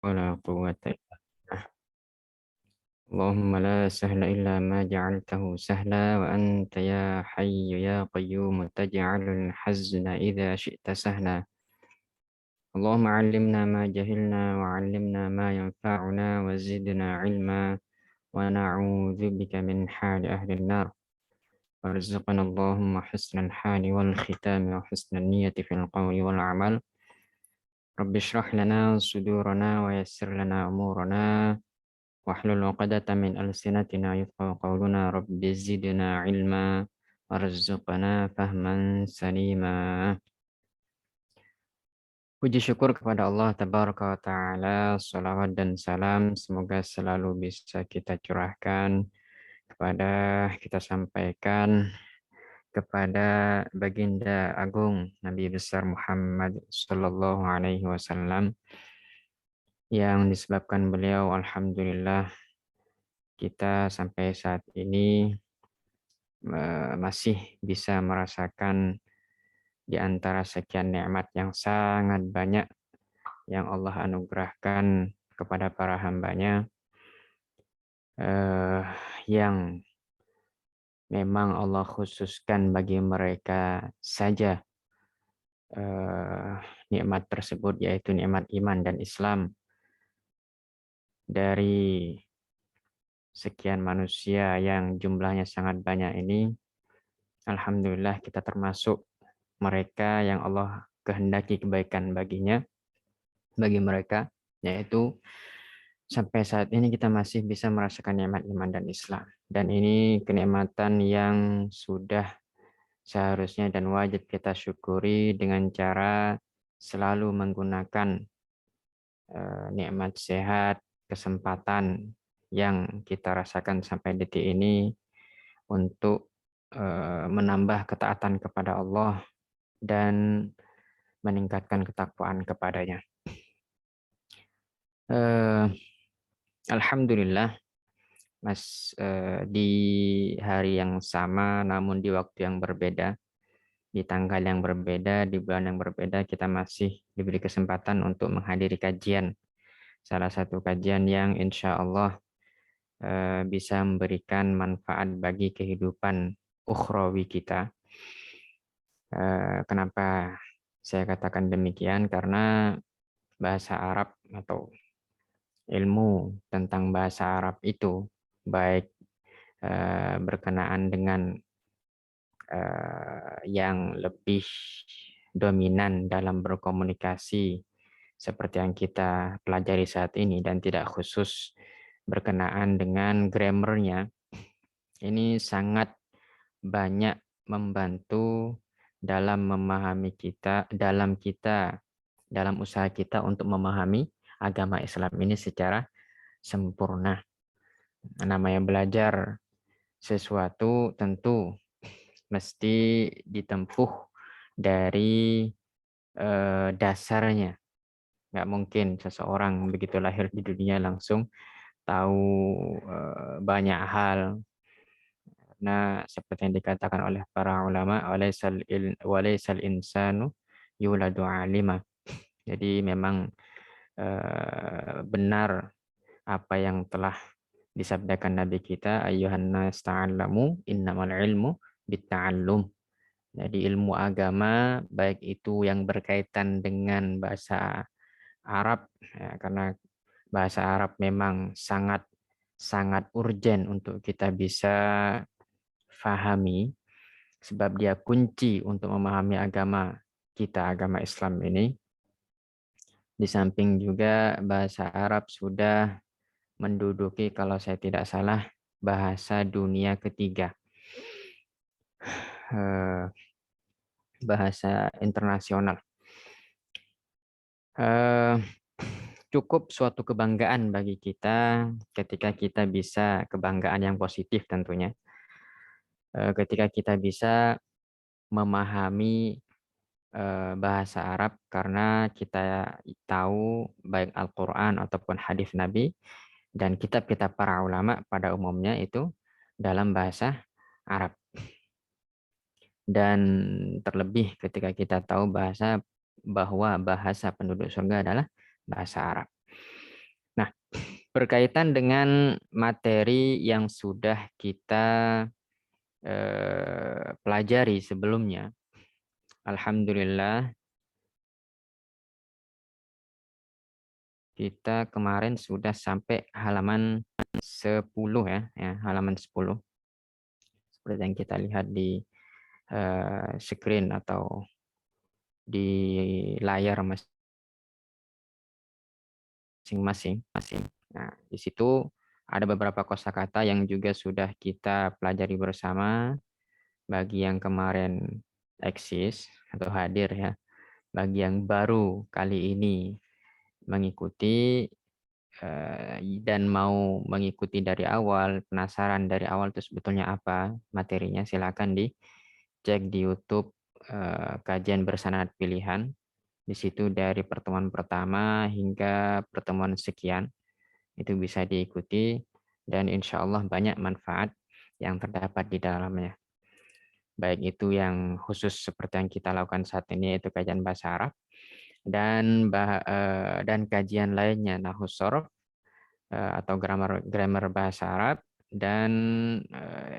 ولا قوة إلا بالله. اللهم لا سهل إلا ما جعلته سهلا، وأنت يا حي يا قيوم تجعل الحزن إذا شئت سهلا. اللهم علمنا ما جهلنا وعلمنا ما ينفعنا وزدنا علما، ونعوذ بك من حال أهل النار. وارزقنا اللهم حسن الحال والختام وحسن النية في القول والعمل. رب اشرح لنا صدورنا ويسر لنا أمورنا، واحلل عقدة من ألسنتنا يفقهوا قولنا. رب زدنا علما وارزقنا فهما سليما. Puji syukur kepada Allah Tabaraka wa Ta'ala, salawat dan salam semoga selalu bisa kita curahkan kepada, kita sampaikan kepada Baginda Agung Nabi besar Muhammad Sallallahu Alaihi Wasallam, yang disebabkan beliau alhamdulillah kita sampai saat ini masih bisa merasakan di antara sekian nikmat yang sangat banyak yang Allah anugerahkan kepada para hambanya, yang memang Allah khususkan bagi mereka saja nikmat tersebut, yaitu nikmat iman dan Islam. Dari sekian manusia yang jumlahnya sangat banyak ini, alhamdulillah kita termasuk mereka yang Allah kehendaki kebaikan bagi mereka, yaitu sampai saat ini kita masih bisa merasakan nikmat iman dan Islam. Dan ini kenikmatan yang sudah seharusnya dan wajib kita syukuri dengan cara selalu menggunakan nikmat sehat, kesempatan yang kita rasakan sampai detik ini untuk menambah ketaatan kepada Allah dan meningkatkan ketakwaan kepadanya. Alhamdulillah, di hari yang sama namun di waktu yang berbeda, di tanggal yang berbeda, di bulan yang berbeda, kita masih diberi kesempatan untuk menghadiri kajian. Salah satu kajian yang insya Allah bisa memberikan manfaat bagi kehidupan ukhrawi kita. Kenapa saya katakan demikian? Karena bahasa Arab atau ilmu tentang bahasa Arab itu, baik berkenaan dengan yang lebih dominan dalam berkomunikasi seperti yang kita pelajari saat ini, dan tidak khusus berkenaan dengan grammarnya, ini sangat banyak membantu dalam memahami dalam usaha kita untuk memahami agama Islam ini secara sempurna. Namanya belajar sesuatu tentu mesti ditempuh dari dasarnya. Nggak mungkin seseorang begitu lahir di dunia langsung tahu banyak hal. Nah, seperti yang dikatakan oleh para ulama, walaisal insanu yuladu alima. Jadi memang benar apa yang telah disabdakan Nabi kita, ayyuhan nas ta'allamu innamal ilmu bitta'allum. Jadi ilmu agama, baik itu yang berkaitan dengan bahasa Arab, ya, karena bahasa Arab memang sangat urgen untuk kita bisa fahami, sebab dia kunci untuk memahami agama kita, agama Islam ini. Di samping juga bahasa Arab sudah menduduki, kalau saya tidak salah, bahasa dunia ketiga, bahasa internasional. Cukup suatu kebanggaan bagi kita ketika kita bisa, kebanggaan yang positif tentunya, ketika kita bisa memahami bahasa Arab, karena kita tahu baik Al-Quran ataupun hadis Nabi dan kitab-kitab para ulama pada umumnya itu dalam bahasa Arab. Dan terlebih ketika kita tahu bahwa bahasa penduduk surga adalah bahasa Arab. Berkaitan dengan materi yang sudah kita pelajari sebelumnya. Alhamdulillah, kita kemarin sudah sampai halaman 10 ya, halaman 10. Seperti yang kita lihat di screen atau di layar masing-masing. Nah, di situ ada beberapa kosakata yang juga sudah kita pelajari bersama. Bagi yang kemarin eksis atau hadir ya, bagi yang baru kali ini mengikuti dan mau mengikuti dari awal, penasaran dari awal itu sebetulnya apa materinya, silakan dicek di YouTube kajian bersanad pilihan. Di situ dari pertemuan pertama hingga pertemuan sekian itu bisa diikuti dan insya Allah banyak manfaat yang terdapat di dalamnya. Baik itu yang khusus seperti yang kita lakukan saat ini yaitu kajian bahasa Arab dan kajian lainnya nahwu shorof atau grammar bahasa Arab dan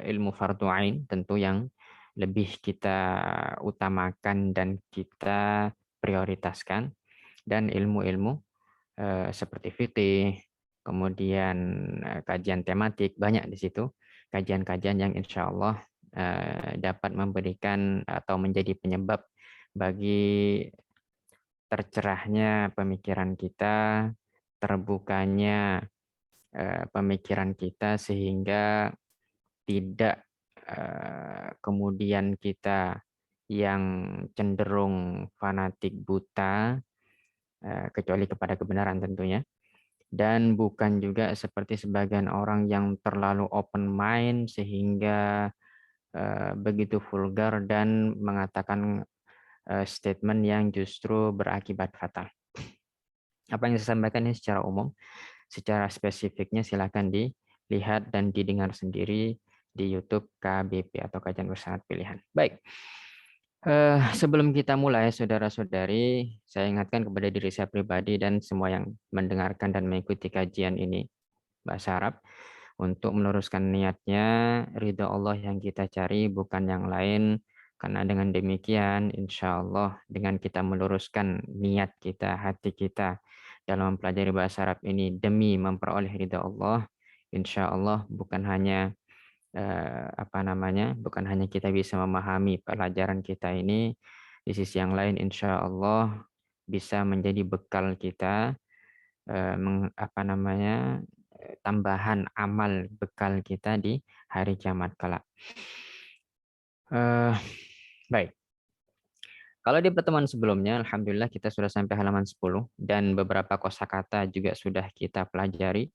ilmu fardhu ain tentu yang lebih kita utamakan dan kita prioritaskan dan ilmu-ilmu seperti fikih, kemudian kajian tematik banyak di situ, kajian-kajian yang insya Allah dapat memberikan atau menjadi penyebab bagi tercerahnya pemikiran kita, terbukanya pemikiran kita sehingga tidak kemudian kita yang cenderung fanatik buta kecuali kepada kebenaran tentunya dan bukan juga seperti sebagian orang yang terlalu open mind sehingga begitu vulgar dan mengatakan statement yang justru berakibat fatal. Apa yang saya sampaikan ini secara umum, secara spesifiknya silakan dilihat dan didengar sendiri di YouTube KBP atau Kajian Bersanad Pilihan. Baik, sebelum kita mulai, saudara-saudari, saya ingatkan kepada diri saya pribadi dan semua yang mendengarkan dan mengikuti kajian ini bahasa Arab untuk meluruskan niatnya, ridha Allah yang kita cari bukan yang lain. Karena dengan demikian, insya Allah dengan kita meluruskan niat kita, hati kita dalam mempelajari bahasa Arab ini demi memperoleh ridha Allah, insya Allah bukan hanya bukan hanya kita bisa memahami pelajaran kita ini, di sisi yang lain insya Allah bisa menjadi bekal kita tambahan amal bekal kita di hari kiamat kelak. Baik. Kalau di pertemuan sebelumnya, alhamdulillah kita sudah sampai halaman 10 dan beberapa kosakata juga sudah kita pelajari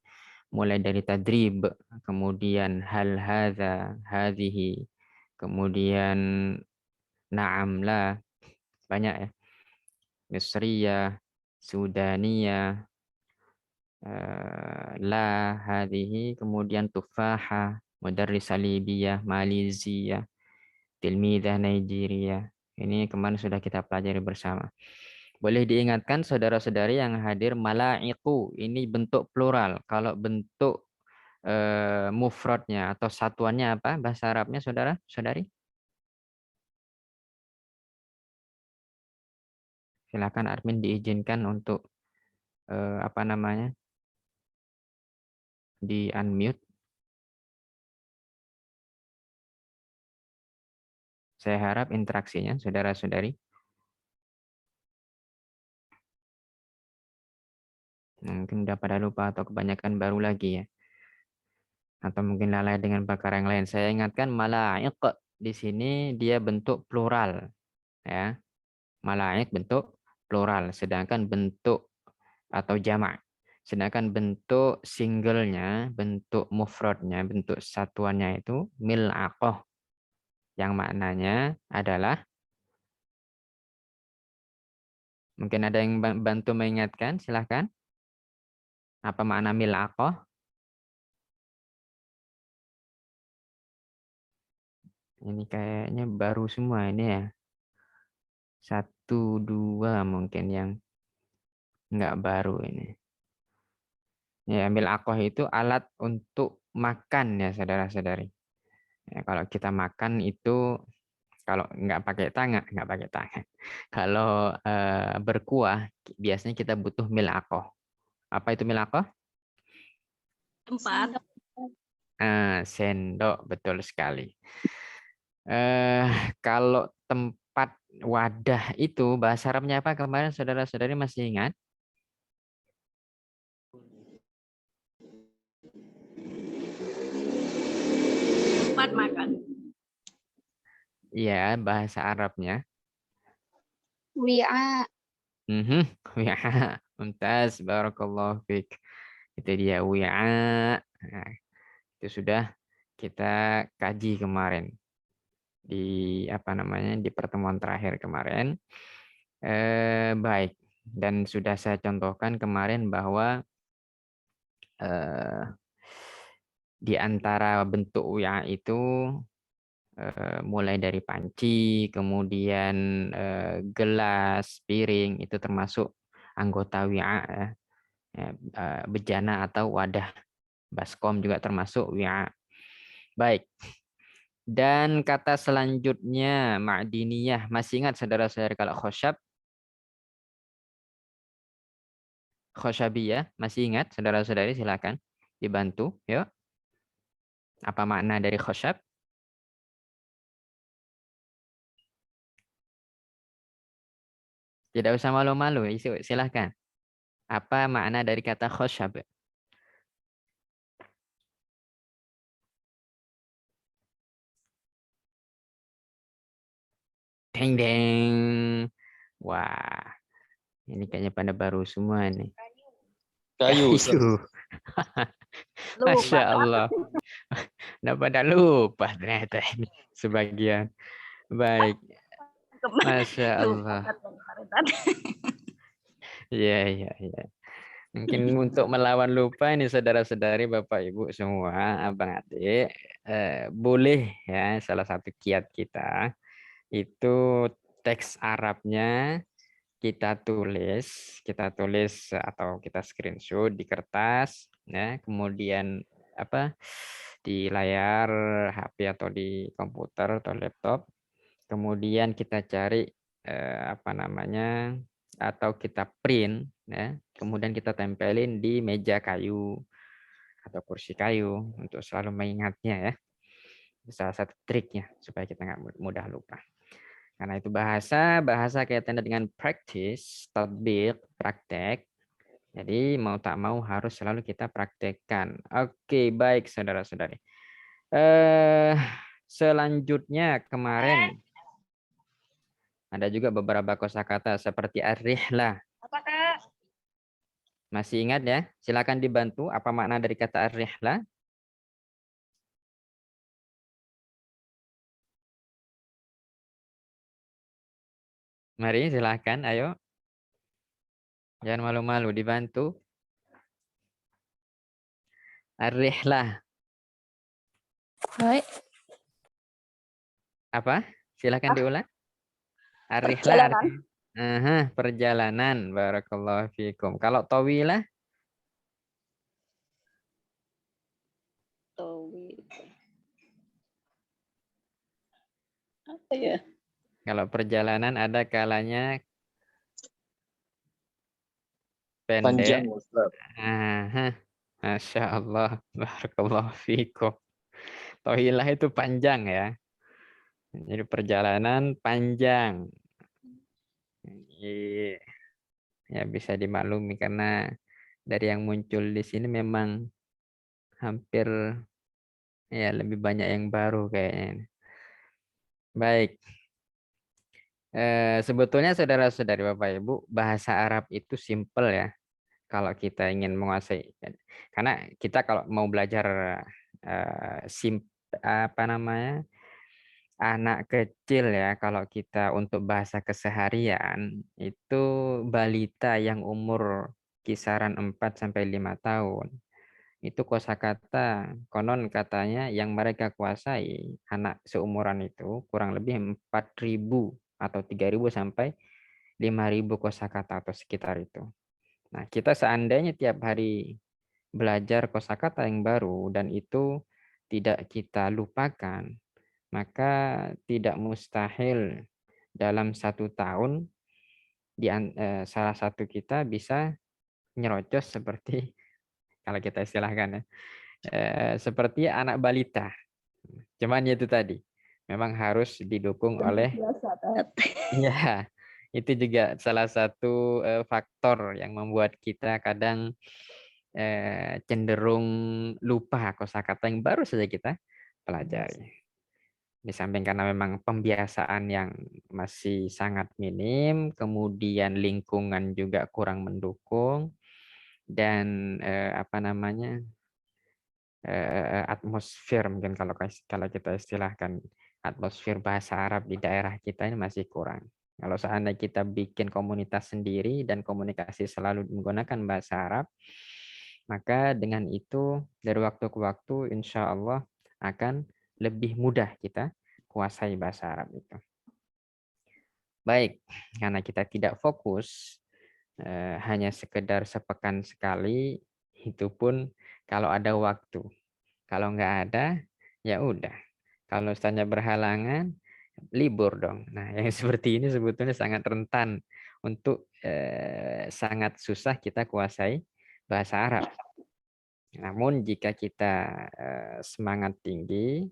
mulai dari tadrib, kemudian hal hadza, hadhihi, kemudian na'am la, banyak ya. Misriyah, Sudaniyah, la hadhihi, kemudian tufaha, mudarris salibiyah, Maliziyah, tilmidah Nigeria. Ini kemarin sudah kita pelajari bersama. Boleh diingatkan saudara-saudari yang hadir, malaiku ini bentuk plural. Kalau bentuk mufradnya atau satuannya apa bahasa Arabnya saudara-saudari? Silakan admin diizinkan untuk di unmute. Saya harap interaksinya saudara-saudari. Mungkin udah pada lupa atau kebanyakan baru lagi ya. Atau mungkin lalai dengan perkara yang lain. Saya ingatkan mala'iq di sini dia bentuk plural ya. Mala'iq bentuk plural sedangkan bentuk atau jamak. Sedangkan bentuk singlenya, bentuk mufradnya, bentuk satuannya itu mil'aqah yang maknanya adalah, mungkin ada yang bantu mengingatkan, silahkan. Apa makna mil'aqah? Ini kayaknya baru semua ini ya. Satu, dua mungkin yang nggak baru ini. Ya, mil'aqah itu alat untuk makan ya saudara-saudari. Ya, kalau kita makan itu kalau nggak pakai tangan. Kalau berkuah biasanya kita butuh mil'aqah. Apa itu mil'aqah? Tempat. Sendok, betul sekali. Eh, kalau tempat wadah itu bahasa Arabnya apa kemarin saudara-saudari masih ingat? Tempat makan. Iya, bahasa Arabnya. Wi'a. Ya, mumtaz, barakallahu fiik. Itu dia wi'a. Nah, itu sudah kita kaji kemarin di apa namanya di pertemuan terakhir kemarin. Baik, dan sudah saya contohkan kemarin bahwa eh, di antara bentuk wi'a itu mulai dari panci, kemudian gelas, piring itu termasuk anggota wi'a ya. Bejana atau wadah baskom juga termasuk wi'a. Baik. Dan kata selanjutnya ma'diniyah. Masih ingat saudara-saudara kalau khosyab? Khosyabiyah. Masih ingat saudara-saudari silakan dibantu. Yuk. Apa makna dari khosyab? Tidak usah malu-malu. Silakan. Apa makna dari kata khosyab? Deng deng. Wah, ini kayaknya pada baru semua nih. Kayu. Kayu. Masya Allah. Nah, pada lupa ternyata ini sebagian. Baik. Masya Allah. Iya, iya, iya. Mungkin untuk melawan lupa ini saudara-saudari, Bapak Ibu semua, Abang Adik, boleh ya salah satu kiat kita itu teks Arabnya kita tulis atau kita screenshot di kertas, ya, kemudian apa di layar HP atau di komputer atau laptop, kemudian kita cari apa namanya atau kita print, ya, kemudian kita tempelin di meja kayu atau kursi kayu untuk selalu mengingatnya ya. Salah satu triknya supaya kita nggak mudah lupa. Karena itu bahasa kaitannya dengan practice, tatbiq, praktek. Jadi mau tak mau harus selalu kita praktekkan. Oke, baik saudara-saudari. Selanjutnya kemarin ada juga beberapa kosakata seperti ar-rihlah. Apa, Kak? Masih ingat ya? Silakan dibantu apa makna dari kata ar-rihlah? Mari silakan, ayo. Jangan malu-malu, dibantu. Ar-rihlah. Baik. Apa? Silakan diulang. Ar-rihlah. Perjalanan. Perjalanan. Barakallahu fikum. Kalau tawilah? Towil. Apa ya? Kalau perjalanan ada kalanya Panjang, pendek. Ustaz. Masya Allah. Barakallahu fikum. Tawilah itu panjang ya. Jadi perjalanan panjang. Iya. Ya bisa dimaklumi karena dari yang muncul di sini memang hampir ya lebih banyak yang baru kayaknya. Baik. Sebetulnya saudara-saudari Bapak Ibu, bahasa Arab itu simple ya. Kalau kita ingin menguasai, karena kita kalau mau belajar apa namanya anak kecil ya, kalau kita untuk bahasa keseharian itu balita yang umur kisaran 4 sampai 5 tahun. Itu kosakata konon katanya yang mereka kuasai anak seumuran itu kurang lebih 4.000 atau 3.000 sampai 5.000 kosakata atau sekitar itu. Nah, kita seandainya tiap hari belajar kosakata yang baru dan itu tidak kita lupakan, maka tidak mustahil dalam 1 tahun salah satu kita bisa nyerocos seperti kalau kita istilahkan ya, seperti anak balita. Cuman itu tadi, memang harus didukung oleh Biasa, Tat. ya, itu juga salah satu faktor yang membuat kita kadang cenderung lupa kosakata yang baru saja kita pelajari. Di samping karena memang pembiasaan yang masih sangat minim, kemudian lingkungan juga kurang mendukung, dan atmosfer mungkin kalau kita istilahkan atmosfer bahasa Arab di daerah kita ini masih kurang. Kalau seandainya kita bikin komunitas sendiri dan komunikasi selalu menggunakan bahasa Arab, maka dengan itu dari waktu ke waktu insya Allah akan lebih mudah kita kuasai bahasa Arab itu. Baik, karena kita tidak fokus, hanya sekedar sepekan sekali, itu pun kalau ada waktu. Kalau nggak ada, ya udah. Kalau misalnya berhalangan, libur dong. Nah, yang seperti ini sebetulnya sangat rentan untuk sangat susah kita kuasai bahasa Arab. Namun jika kita semangat tinggi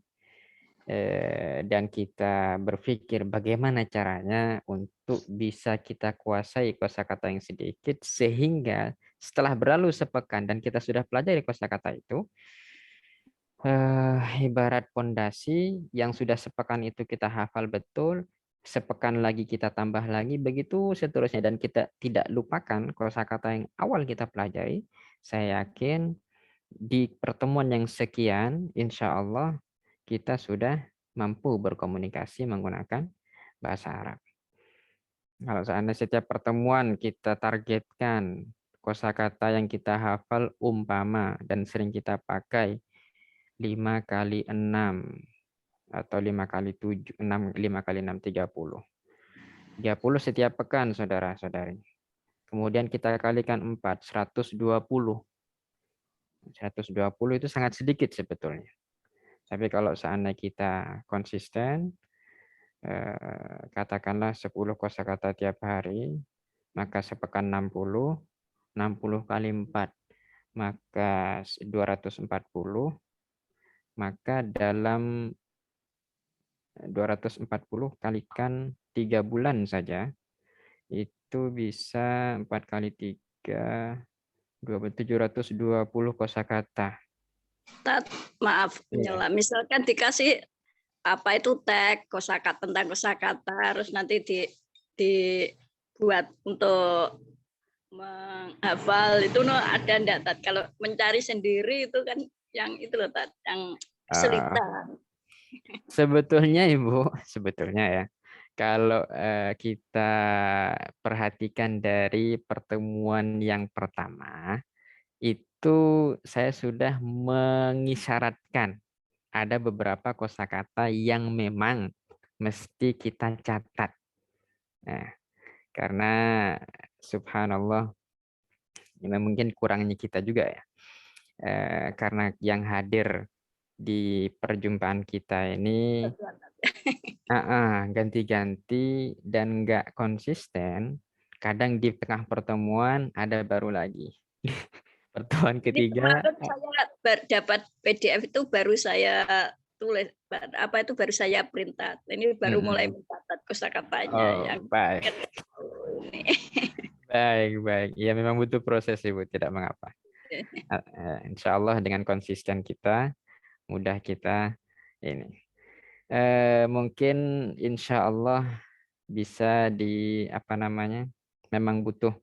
dan kita berpikir bagaimana caranya untuk bisa kita kuasai kosakata yang sedikit sehingga setelah berlalu sepekan dan kita sudah pelajari kosakata itu, ibarat pondasi yang sudah sepekan itu kita hafal betul, sepekan lagi kita tambah lagi, begitu seterusnya, dan kita tidak lupakan kosakata yang awal kita pelajari. Saya yakin di pertemuan yang sekian, insya Allah kita sudah mampu berkomunikasi menggunakan bahasa Arab. Kalau seandainya setiap pertemuan kita targetkan kosakata yang kita hafal umpama dan sering kita pakai 5 kali 6 atau 5 kali 7, 5 kali 6, 30. 30 setiap pekan, saudara-saudari. Kemudian kita kalikan 4, 120. 120 itu sangat sedikit sebetulnya. Tapi kalau seandainya kita konsisten, katakanlah 10 kosakata tiap hari, maka sepekan 60, 60 kali 4, maka 240, maka dalam 240 kalikan 3 bulan saja, itu bisa 4 kali 3, 720 kosakata. Tat, maaf Iya. menyela. Misalkan dikasih apa itu tag kosakata tentang kosakata, harus nanti dibuat untuk menghafal itu ada enggak, Tat? Kalau mencari sendiri itu kan yang itu loh, Tat, yang kesulitan. Sebetulnya Ibu, sebetulnya ya, kalau kita perhatikan dari pertemuan yang pertama, itu saya sudah mengisyaratkan ada beberapa kosakata yang memang mesti kita catat. Nah, karena subhanallah, ini mungkin kurangnya kita juga ya. Karena yang hadir di perjumpaan kita ini ganti-ganti dan nggak konsisten, kadang di tengah pertemuan ada baru lagi. Pertemuan Ini ketiga, kemarin saya dapat PDF itu baru saya tulis, apa itu baru saya print out. Ini baru mulai mencatat kosakatanya yang baik. ini. Baik. Ya memang butuh proses Ibu, tidak mengapa. Insya Allah dengan konsisten kita, mudah kita ini. Mungkin insya Allah bisa memang butuh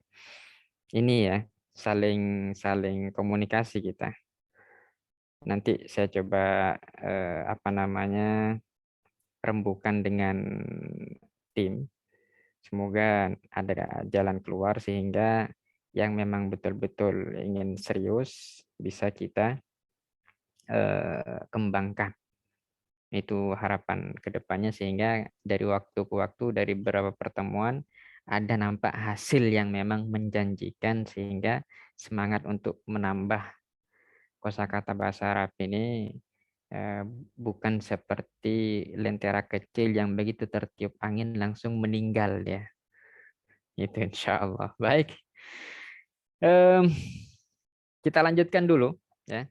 ini ya, saling komunikasi kita. Nanti saya coba rembukan dengan tim. Semoga ada jalan keluar sehingga yang memang betul-betul ingin serius bisa kita kembangkan. Itu harapan kedepannya sehingga dari waktu ke waktu, dari beberapa pertemuan ada nampak hasil yang memang menjanjikan sehingga semangat untuk menambah kosakata bahasa Arab ini bukan seperti lentera kecil yang begitu tertiup angin langsung meninggal ya. Itu insya Allah. Baik. Kita lanjutkan dulu ya.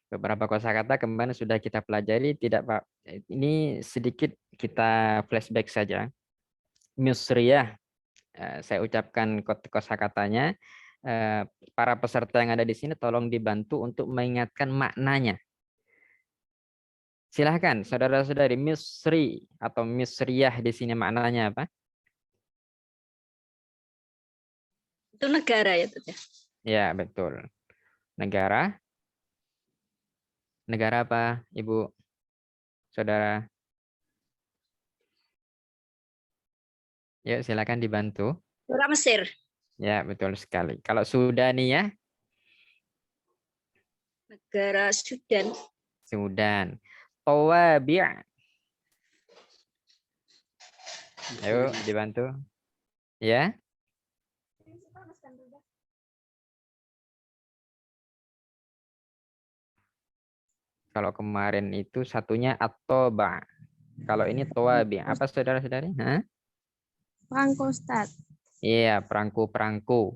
Beberapa kosakata kemarin sudah kita pelajari, tidak Pak. Ini sedikit kita flashback saja. Misriyah, saya ucapkan kosakatanya. Para peserta yang ada di sini tolong dibantu untuk mengingatkan maknanya. Silahkan, saudara-saudari, Misri atau Misriyah di sini maknanya apa? Itu negara ya, Tuh. Ya, betul. Negara. Negara apa, Ibu? Saudara? Yuk, silakan dibantu. Negara Mesir. Ya, betul sekali. Kalau Sudaniyah? Negara Sudan. Sudan. Tawabi'. Ayo dibantu. Ya. Kalau kemarin itu satunya At-Toba. Kalau ini Tawabi'. Apa saudara-saudari? Hah? Perangko, Ustaz. Iya, perangko-perangko.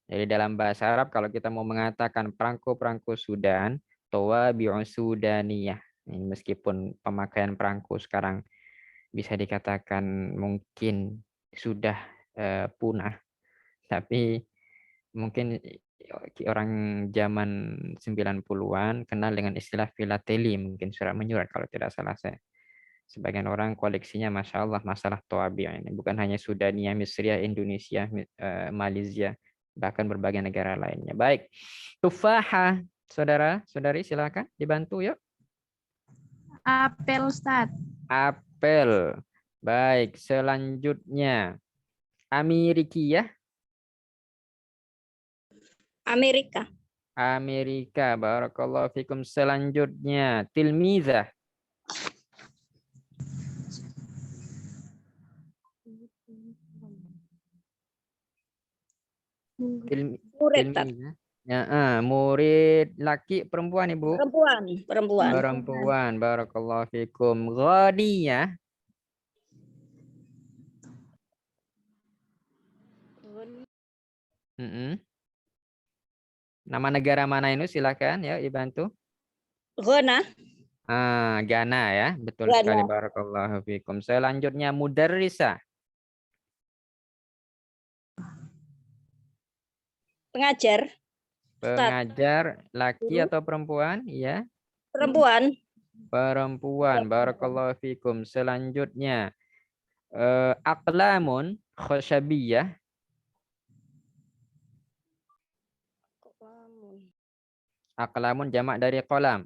Jadi dalam bahasa Arab kalau kita mau mengatakan perangko-perangko Sudan, Tawabi'u Sudaniyah. Ini meskipun pemakaian perangko sekarang bisa dikatakan mungkin sudah punah, tapi mungkin orang zaman 90-an kenal dengan istilah filateli, mungkin surat menyurat kalau tidak salah saya. Sebagian orang koleksinya Masya Allah masalah Tawabi' ini. Bukan hanya Sudania, Misria, Indonesia, Malaysia, bahkan berbagai negara lainnya. Baik, tufaha, saudara-saudari silakan dibantu yuk. Apel, Ustaz. Apel. Baik, selanjutnya Amerika. Amerika. Amerika, barakallahu fikum. Selanjutnya tilmizah. Murid. Ya, murid laki perempuan Ibu? Perempuan. Perempuan, barakallahu fikum. Ghaniyah. Nama negara mana ini silakan ya dibantu. Ghana. Ghana ya, betul Ghana. sekali, barakallahu fikum. Selanjutnya mudarrisah. Pengajar. Pengajar laki atau perempuan? Ya. Perempuan. Perempuan, barakallahu fikum. Selanjutnya aqlamun khashabiyah. Aqlamun jamak dari qalam.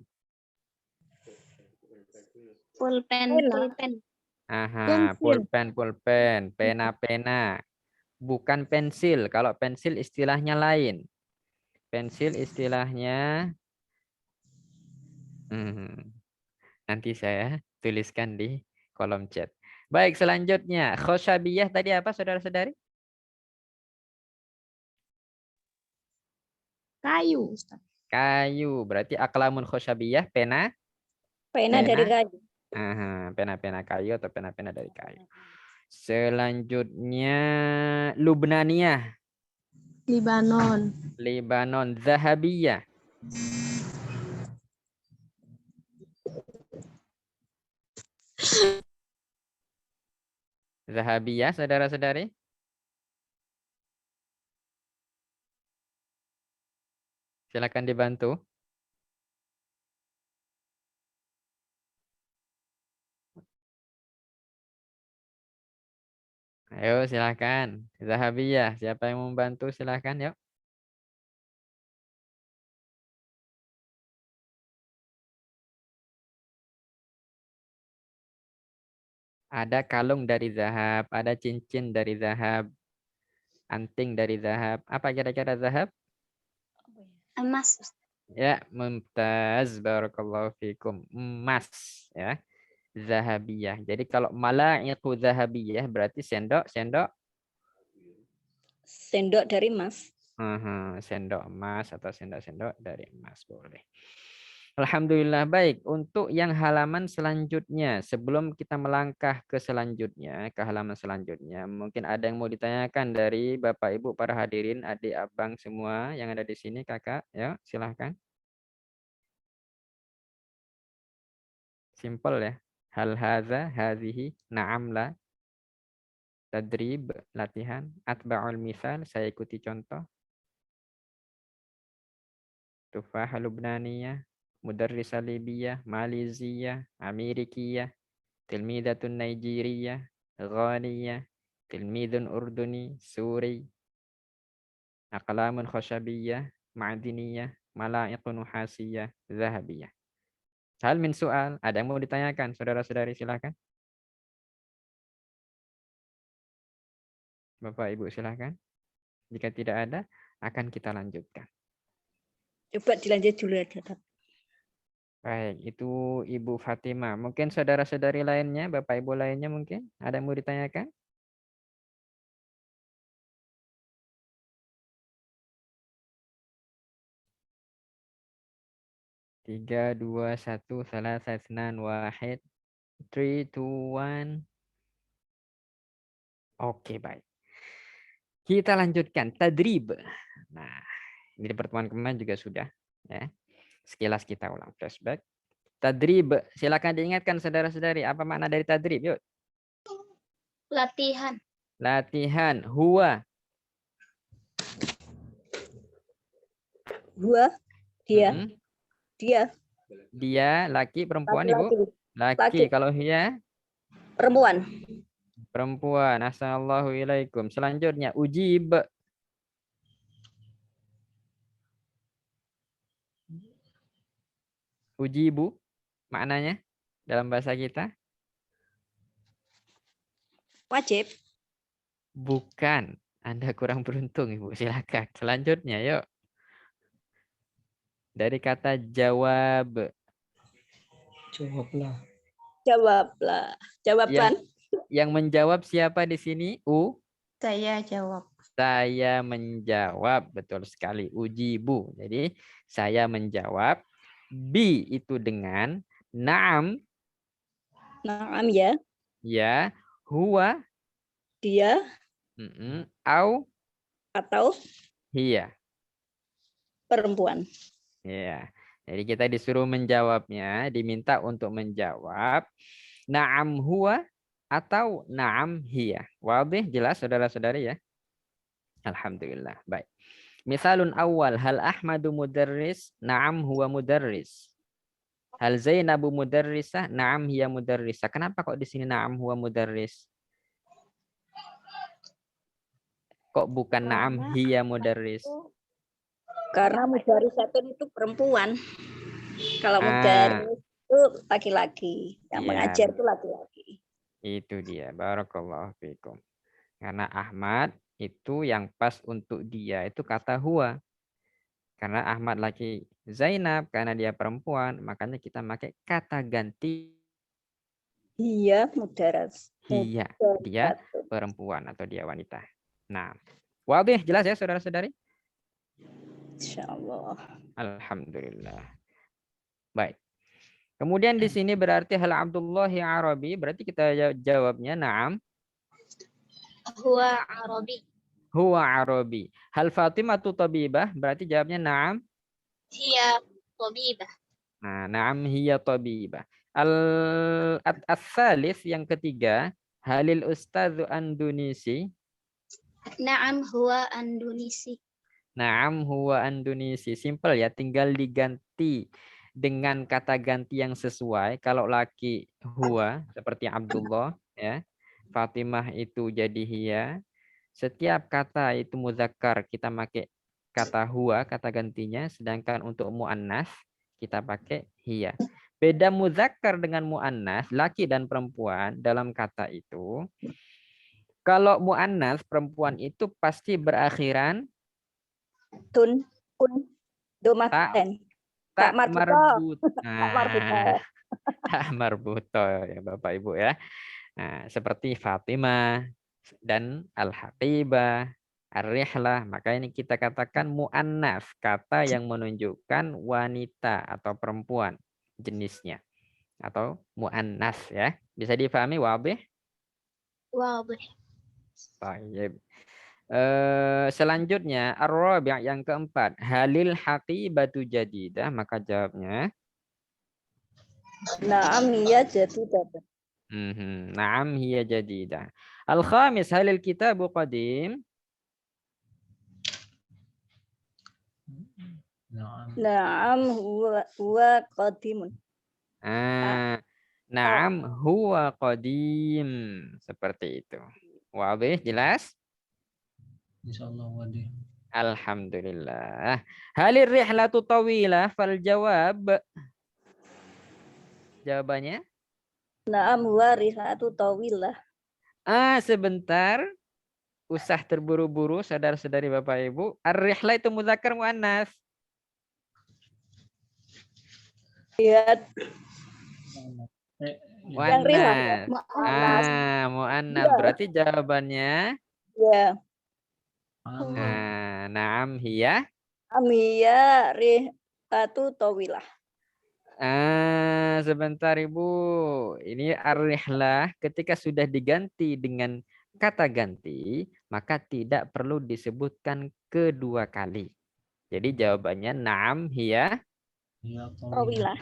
Pulpen. Aha, pulpen, pena-pena. Bukan pensil. Kalau pensil istilahnya lain. Pensil istilahnya nanti saya tuliskan di kolom chat. Baik, selanjutnya khoshabiyah tadi apa saudara-saudari? Kayu, Ustaz. Kayu. Berarti aqlamun khoshabiyah pena? Pena dari kayu. Pena-pena kayu atau pena-pena dari kayu. Selanjutnya Lubnaniyah. Libanon. Zahabiyah. Zahabiyah, saudara-saudari. Silakan dibantu. Ayo silakan. Zahabiyah, siapa yang membantu silakan yuk. Ada kalung dari zahab, ada cincin dari zahab, anting dari zahab. Apa kira-kira zahab? Emas. Ya, mumtaz, barakallahu fikum. Emas, ya. Zahabiyah. Jadi kalau mala'iqu zahabiyah berarti sendok Sendok dari emas. Sendok emas atau sendok-sendok dari emas boleh. Alhamdulillah. Baik, untuk yang halaman selanjutnya, sebelum kita melangkah ke selanjutnya, ke halaman selanjutnya, mungkin ada yang mau ditanyakan dari Bapak Ibu para hadirin, adik, abang semua yang ada di sini, kakak, ya, silahkan. Simple ya. Hal haza, hazihi, na'am la, tadrib, latihan, atba'ul misal, saya ikuti contoh. Tufah Lubnaniyah, Mudarrisah Libiyah, Maliziyah, Amerikiyah, Tilmidatun Nigeriyah, Ghaniyah, Tilmidun Urduni, Suri, Aqlamun Khashabiyah, Ma'diniyah, Mala'iqun Nuhasiyah, Zahabiyah. Hal min soal, ada yang mau ditanyakan, saudara-saudari silakan. Bapak Ibu silakan. Jika tidak ada, akan kita lanjutkan. Coba dilanjut dulu ya, Dad. Baik, itu Ibu Fatimah. Mungkin saudara-saudari lainnya, Bapak Ibu lainnya mungkin ada yang mau ditanyakan? Tiga, dua, satu, salah, sesnan, wahid, 3, 2, 1. Oke, baik. Kita lanjutkan tadrib. Nah, ini di pertemuan kemarin juga sudah, ya. Sekilas kita ulang flashback. Tadrib, silakan diingatkan saudara-saudari, apa makna dari tadrib? Yuk. Latihan. Latihan. Huwa. Gua, dia, Mm-mm. dia, Dia, laki, perempuan, Ibu? laki-laki, Laki. Laki. Kalau hiya? perempuan, Perempuan. Assalamualaikum. Selanjutnya, ujib. Ujibu, maknanya dalam bahasa kita? wajib, Bukan. Anda kurang beruntung, Ibu. Silakan. Selanjutnya, yuk. Dari kata jawab. Jawablah. jawablah, jawaban, Yang menjawab siapa di sini? Saya jawab. Saya menjawab. Betul sekali. Ujibu. Jadi, saya menjawab. Bi itu dengan. Naam. naam ya, Ya. Huwa. dia, Au. atau Hiya. perempuan. Ya. Jadi kita disuruh menjawabnya, diminta untuk menjawab na'am huwa atau na'am hiya. Wadih, jelas saudara-saudari ya? Alhamdulillah. Baik. Misalun awal, hal Ahmadu mudarris, na'am huwa mudarris. Hal Zainabu mudarrisah, na'am hiya mudarrisah. Kenapa kok di sini na'am huwa mudarris? Kok bukan na'am hiya mudarris? Karena mudarisatun itu perempuan. Kalau Ah, mudaris itu laki-laki. Yang iya. mengajar itu laki-laki. Itu dia. Barakallahu fikum. Karena Ahmad itu yang pas untuk dia itu kata huwa. Karena Ahmad laki Zainab, karena dia perempuan, makanya kita pakai kata ganti Iya, mudaras. hiya. Dia perempuan atau dia wanita. Nah, wadih, jelas ya saudara-saudari? Insyaallah. Alhamdulillah. Baik. Kemudian di sini berarti hal Abdullahi Arabi, berarti kita jawabnya na'am. Huwa Arabi. Huwa Arabi. Hal Fatimah tu tabibah, berarti jawabnya na'am. Hiya tabibah. Nah, na'am hiya tabibah. Al-thalith yang ketiga, halil ustadzu Andunisi. Naam huwa Andunisi. Na'am huwa Andunisi. Simple ya, tinggal diganti dengan kata ganti yang sesuai. Kalau laki huwa seperti Abdullah ya. Fatimah itu jadi hiya. Setiap kata itu muzakkar kita pakai kata huwa, kata gantinya, sedangkan untuk muannas kita pakai hiya. Beda muzakkar dengan muannas, laki dan perempuan dalam kata itu. Kalau muannas perempuan itu pasti berakhiran Tun, kun, domaten. Tak marbuto. Tak marbuto. Tak marbuto ya Bapak Ibu ya. Nah, seperti Fatimah dan Al-Haqibah, Ar-rihlah, maka ini kita katakan mu'annats, kata yang menunjukkan wanita atau perempuan jenisnya atau mu'annats ya. Bisa difahami wabih? Wadih. Baik. Selanjutnya ar-rabi' yang keempat, halil haqibatu jadidah, maka jawabnya Naam hiya jadidah. Naam hiya jadidah. Al-khamis, halil kitabu qadim. Naam huwa qadimun. Naam huwa qadim. Seperti itu. Wabih, jelas? Insyaallah wadih. Alhamdulillah. Halir rihlatu tawilah fal jawab. Jawabannya? Naam huwa rihlatu tawilah. Sebentar. Usah terburu-buru saudara-saudari Bapak Ibu. Ar-rihlah itu muzakkar muannas. Lihat yang rihlah. Muannas. Muannas. Ya. Berarti jawabannya Ya. Naam hiya. Amiya rihlatu tawilah. Sebentar Ibu. Ini ar-rihlah ketika sudah diganti dengan kata ganti, maka tidak perlu disebutkan kedua kali. Jadi jawabannya naam hiya Tawilah.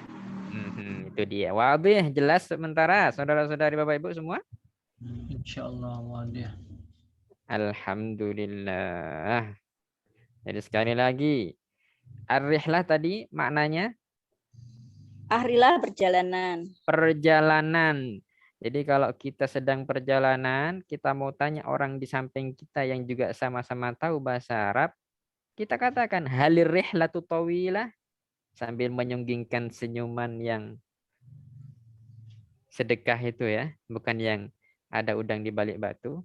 Itu dia. Wadih, jelas sementara saudara-saudari Bapak Ibu semua? Insyaallah wadih. Alhamdulillah. Jadi sekali lagi, ar-rihlah tadi maknanya Ahrilah perjalanan. perjalanan. Jadi kalau kita sedang perjalanan, kita mau tanya orang di samping kita yang juga sama-sama tahu bahasa Arab, kita katakan halir rihlatu tawilah sambil menyunggingkan senyuman yang sedekah itu ya, bukan yang ada udang di balik batu.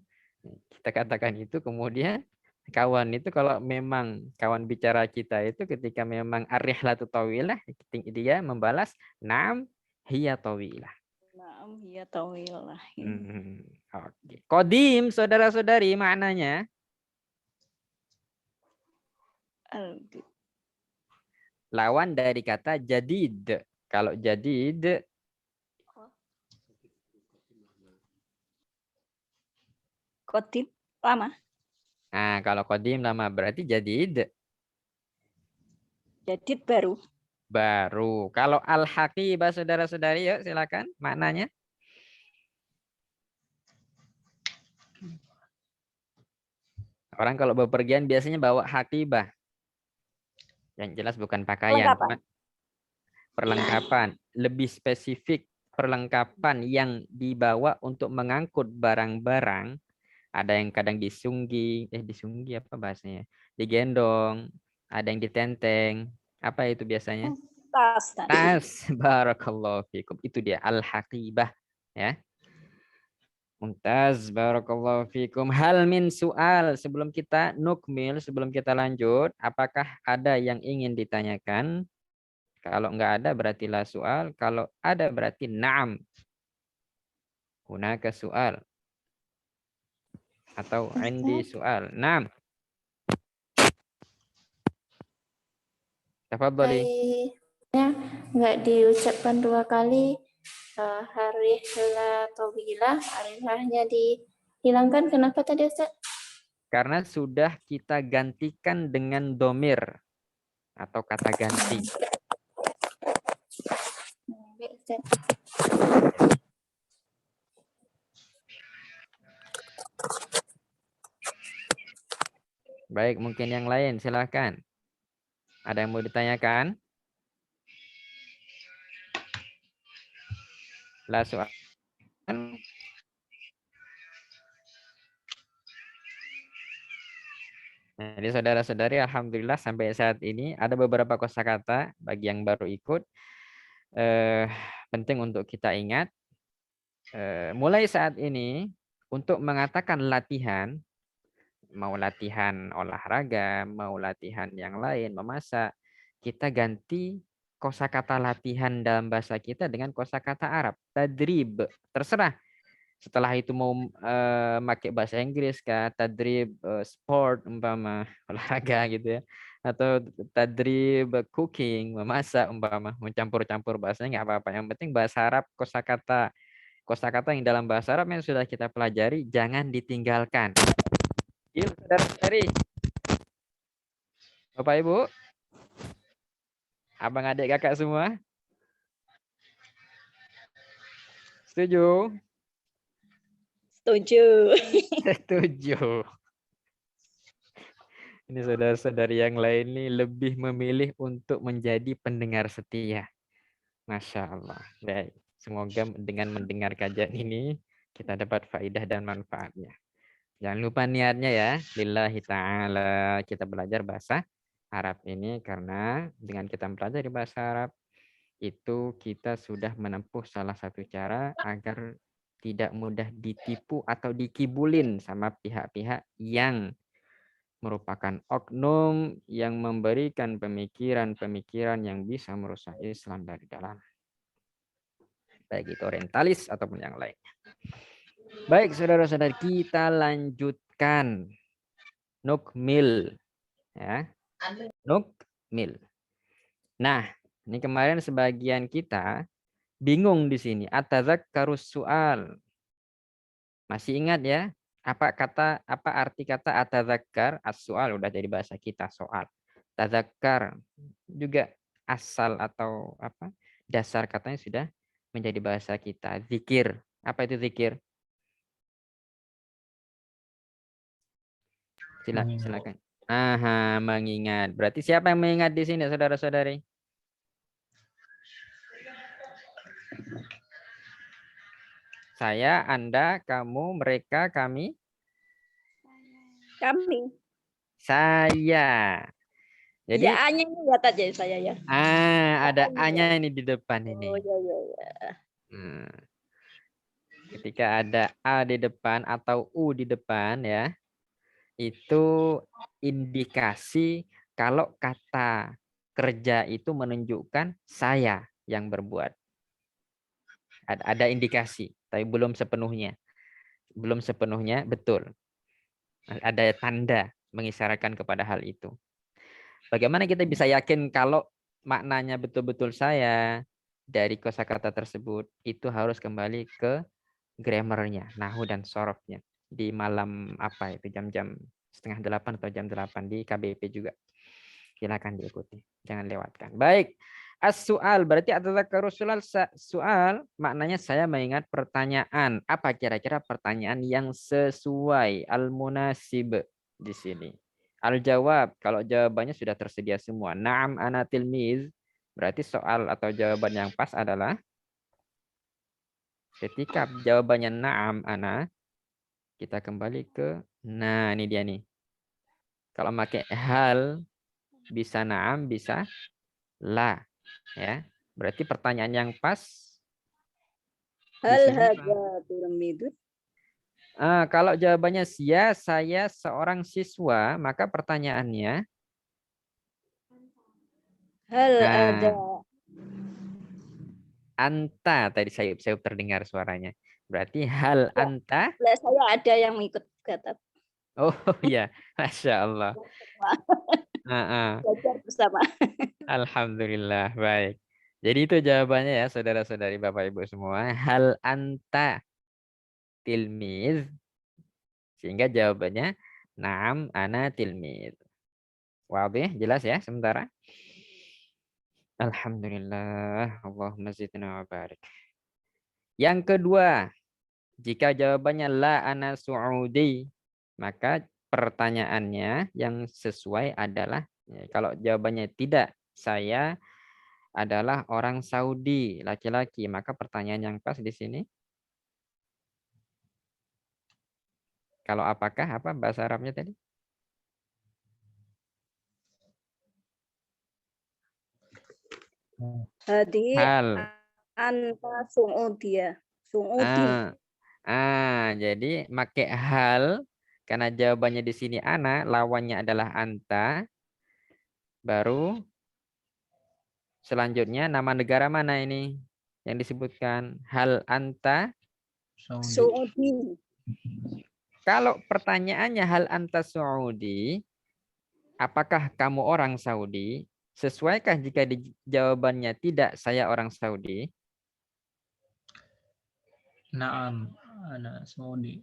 Kita katakan itu, kemudian kawan itu kalau memang kawan bicara kita itu ketika memang ar-rihlatu tawilah, dia membalas naam hiya tawilah. Naam hiya tawilah. Oke. Qadim saudara-saudari maknanya lawan dari kata jadid. Kalau jadid Qadim lama. Nah, kalau qadim lama berarti jadid Jadid baru. baru. Kalau al-haqibah saudara-saudari, yuk silakan maknanya. Orang kalau bepergian biasanya bawa haqibah. Yang jelas bukan pakaian, perlengkapan. Lebih spesifik perlengkapan yang dibawa untuk mengangkut barang-barang. Ada yang kadang disunggi apa bahasanya? Digendong, ada yang ditenteng. Apa itu biasanya? Tas. Barakallahu fikum. Itu dia al-haqibah ya. Mumtaz, barakallahu fikum. Hal min soal, sebelum kita nukmil, sebelum kita lanjut, apakah ada yang ingin ditanyakan? Kalau enggak ada berarti la soal, kalau ada berarti na'am. Hunaka soal. Atau indi soal. Na'am. Tafadhali. Enggak diucapkan dua kali. Harihlah tawilah, harihlahnya dihilangkan. Kenapa tadi Ustaz? Karena sudah kita gantikan dengan domir atau kata ganti. Baik, mungkin yang lain silakan. Ada yang mau ditanyakan? La soal. Jadi saudara-saudari, alhamdulillah sampai saat ini ada beberapa kosakata bagi yang baru ikut. Penting untuk kita ingat. Mulai saat ini untuk mengatakan latihan, mau latihan olahraga, mau latihan yang lain, memasak, kita ganti kosakata latihan dalam bahasa kita dengan kosakata Arab. Tadrib, terserah. Setelah itu mau pakai bahasa Inggris kah, tadrib sport umpama olahraga gitu ya, atau tadrib cooking memasak umpama, mencampur-campur bahasanya nggak apa-apa. Yang penting bahasa Arab, kosakata yang dalam bahasa Arab yang sudah kita pelajari jangan ditinggalkan. Yuk, saudara-saudari, Bapak Ibu, abang adik kakak semua, setuju? Setuju. Setuju. Ini saudara-saudari yang lain nih lebih memilih untuk menjadi pendengar setia. Masya Allah. Baik. Semoga dengan mendengar kajian ini kita dapat faidah dan manfaatnya. Jangan lupa niatnya ya. Lillahi ta'ala. Kita belajar bahasa Arab ini karena dengan kita mempelajari bahasa Arab itu kita sudah menempuh salah satu cara agar tidak mudah ditipu atau dikibulin sama pihak-pihak yang merupakan oknum yang memberikan pemikiran-pemikiran yang bisa merusak Islam dari dalam. Baik itu orientalis ataupun yang lain. Baik saudara-saudari, kita lanjutkan. Nukmil. Ya. Nukmil. Nah, ini kemarin sebagian kita bingung di sini. Atadzakkarus su'al. Masih ingat ya? Apa arti kata atadzakkar? As-su'al udah jadi bahasa kita, soal. Tadzakkar juga asal atau apa? Dasar katanya sudah menjadi bahasa kita. Zikir. Apa itu zikir? Silakan. Aha, mengingat. Berarti siapa yang mengingat di sini, saudara-saudari? Saya, Anda, kamu, mereka, kami. Kami. Saya. Jadi Ya, A-nya ini lihat aja saya ya. ada A-nya ini di depan ini. Oh, ya. Ketika ada A di depan atau U di depan ya, itu indikasi kalau kata kerja itu menunjukkan saya yang berbuat. Ada indikasi, tapi belum sepenuhnya. Belum sepenuhnya betul. Ada tanda mengisyaratkan kepada hal itu. Bagaimana kita bisa yakin kalau maknanya betul-betul saya dari kosakata tersebut? Itu harus kembali ke grammarnya, nahu dan sorofnya. Di malam apa itu, jam-jam 7:30 atau jam 8 di KBP juga. Silakan diikuti, jangan lewatkan. Baik, as-su'al berarti atadzakkaru soal maknanya saya mengingat pertanyaan. Apa kira-kira pertanyaan yang sesuai, al-munasib di sini? Al-jawab, kalau jawabannya sudah tersedia semua. Na'am ana tilmiz, berarti soal atau jawaban yang pas adalah ketika jawabannya na'am ana, kita kembali ke, nah ini dia nih. Kalau pakai hal, bisa na'am, bisa la. Ya, berarti pertanyaan yang pas di Hal sini, hadza tilmidun. kalau jawabannya ya, saya seorang siswa, maka pertanyaannya Hal ada. Anta, tadi saya terdengar suaranya. Berarti hal Ya. anta. Saya ada yang ikut kata. Oh ya, Masya Allah. Belajar bersama. Alhamdulillah, baik. Jadi itu jawabannya ya, saudara-saudari Bapak Ibu semua. Hal anta tilmiz. Sehingga jawabannya naam ana tilmiz. Wadih, jelas ya sementara. Alhamdulillah. Allahumma zidna wa barik. Yang kedua, jika jawabannya la ana su'udi, maka pertanyaannya yang sesuai adalah, kalau jawabannya tidak, saya adalah orang Saudi, laki-laki, maka pertanyaan yang pas di sini, kalau apakah, apa bahasa Arabnya tadi? Hadi Hal. anta su'udia. Su'udin. Jadi pakai hal, karena jawabannya di sini ana, lawannya adalah anta, baru selanjutnya nama negara mana ini yang disebutkan? Hal anta Saudi. Saudi. Kalau pertanyaannya hal anta Saudi, apakah kamu orang Saudi? Sesuaikah jika jawabannya tidak, saya orang Saudi? Naam, ana Saudi.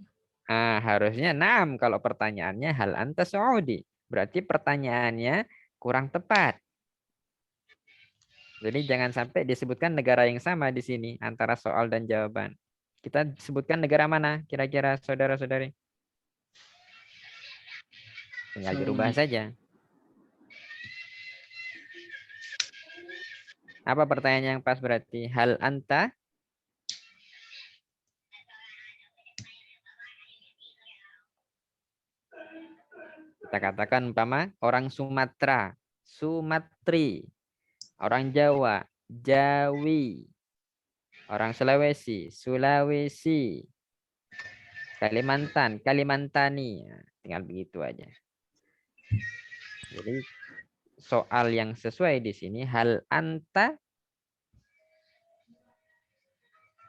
Harusnya naam kalau pertanyaannya hal anta Saudi. Berarti pertanyaannya kurang tepat. Jadi jangan sampai disebutkan negara yang sama di sini antara soal dan jawaban. Kita sebutkan negara mana kira-kira saudara-saudari? Tinggal dirubah Saudi. saja. Apa pertanyaan yang pas berarti? Hal anta? Kita katakan umpama orang Sumatera, Sumatri. Orang Jawa, Jawi. Orang Sulawesi, Sulawesi. Kalimantan, Kalimentani. Nah, tinggal begitu aja. Jadi soal yang sesuai di sini hal anta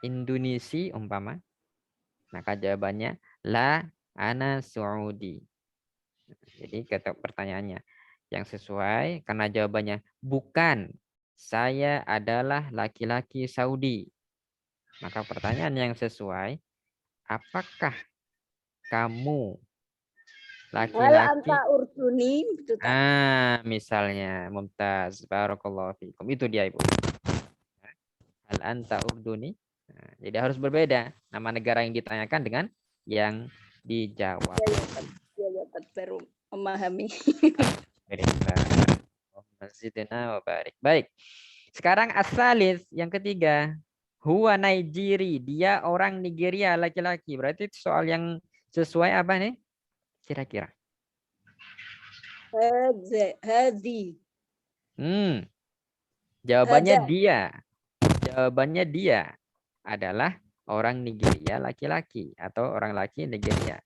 Indonesia umpama. Maka jawabannya la ana Saudi. Jadi kata pertanyaannya yang sesuai karena jawabannya bukan, saya adalah laki-laki Saudi. Maka pertanyaan yang sesuai, apakah kamu Hal laki-laki? anta Urduni. Gitu, Misalnya Mumtaz, barakallahu fikum. Itu dia Ibu. Hal anta Urduni. Nah, jadi harus berbeda nama negara yang ditanyakan dengan yang dijawab. Ya, baru memahami. Baik. Sekarang asalis yang ketiga. Huwa Nigeri. Dia orang Nigeria laki-laki. Berarti soal yang sesuai apa nih? Kira-kira. Hadi. Jawabannya Hada. dia. Jawabannya dia adalah orang Nigeria laki-laki atau orang laki Nigeria.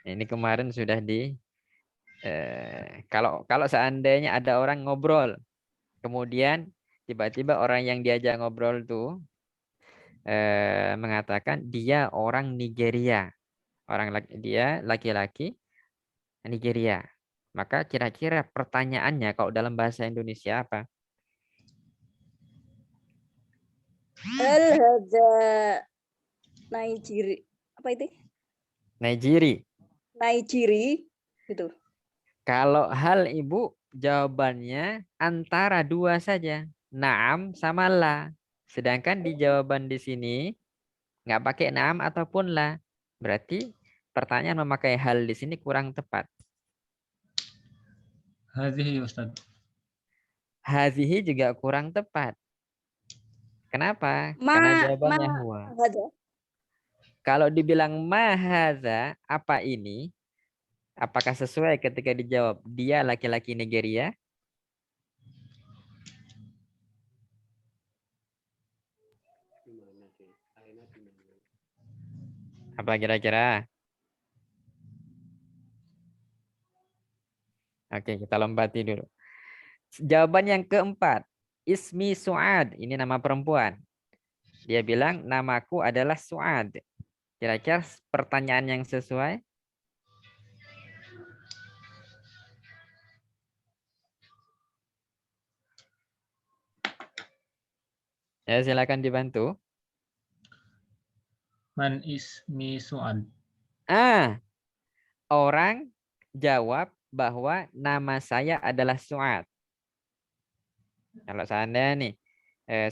Ini kemarin sudah kalau seandainya ada orang ngobrol, kemudian tiba-tiba orang yang diajak ngobrol tuh mengatakan dia orang Nigeria, dia laki-laki Nigeria. Maka kira-kira pertanyaannya kalau dalam bahasa Indonesia apa? Hal hada Nigeri. Apa itu? Nigeri. Gitu. Kalau hal Ibu jawabannya antara dua saja. Naam sama la. Sedangkan di jawaban di sini nggak pakai naam ataupun la. Berarti pertanyaan memakai hal di sini kurang tepat. Hadhihi Ustaz. Hazihi juga kurang tepat. Kenapa? Karena jawabannya huwa. Hada. Kalau dibilang mahaza, apa ini? Apakah sesuai ketika dijawab dia laki-laki Nigeria? Apa kira-kira? Oke, kita lompati dulu. Jawaban yang keempat. Ismi Su'ad. Ini nama perempuan. Dia bilang, namaku adalah Su'ad. Kira-kira pertanyaan yang sesuai? Ya, silakan dibantu. Man ismi Su'ad. Orang jawab bahwa nama saya adalah Su'ad. Kalau seandainya nih,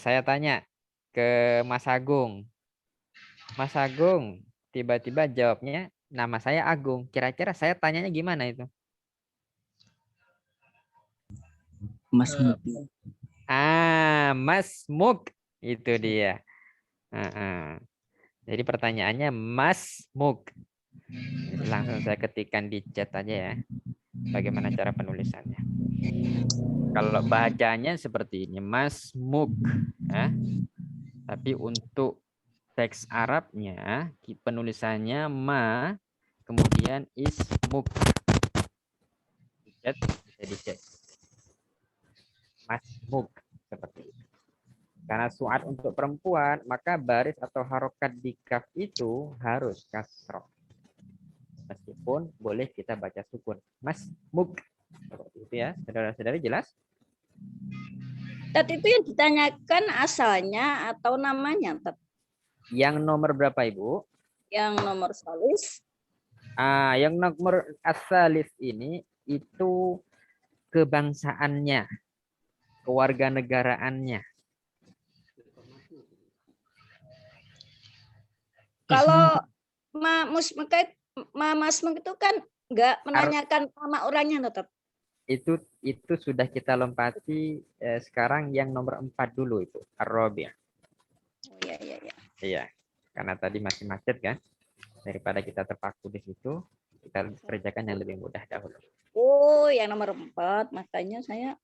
saya tanya ke Mas Agung. Mas Agung, tiba-tiba jawabnya nama saya Agung. Kira-kira saya tanyanya gimana itu? Mas Muk. Mas Muk. Itu dia. Jadi pertanyaannya Mas Muk. Jadi langsung saya ketikkan di chat aja ya. Bagaimana cara penulisannya. Kalau bacanya seperti ini. Mas Muk. Ya. Tapi untuk teks Arabnya penulisannya ma kemudian ismuk. Bisa dicek. Masmuk. Seperti itu. Karena su'ad untuk perempuan, maka baris atau harokat di kaf itu harus kasroh. Meskipun boleh kita baca sukun. Masmuk. Seperti itu ya. Saudara-saudari jelas? Tat itu yang ditanyakan asalnya atau namanya, Tat? Yang nomor berapa, Ibu? Yang nomor salis. Yang nomor asalis ini itu kebangsaannya, kewarganegaraannya. Kalau Masmuk itu kan nggak menanyakan nama orangnya, Tat. Itu sudah kita lompati. Sekarang yang nomor 4 dulu itu Ar-Rabi'. Oh, iya. Iya, karena tadi masih macet kan. Daripada kita terpaku di situ, kita kerjakan yang lebih mudah dahulu. Oh, yang nomor 4, makanya saya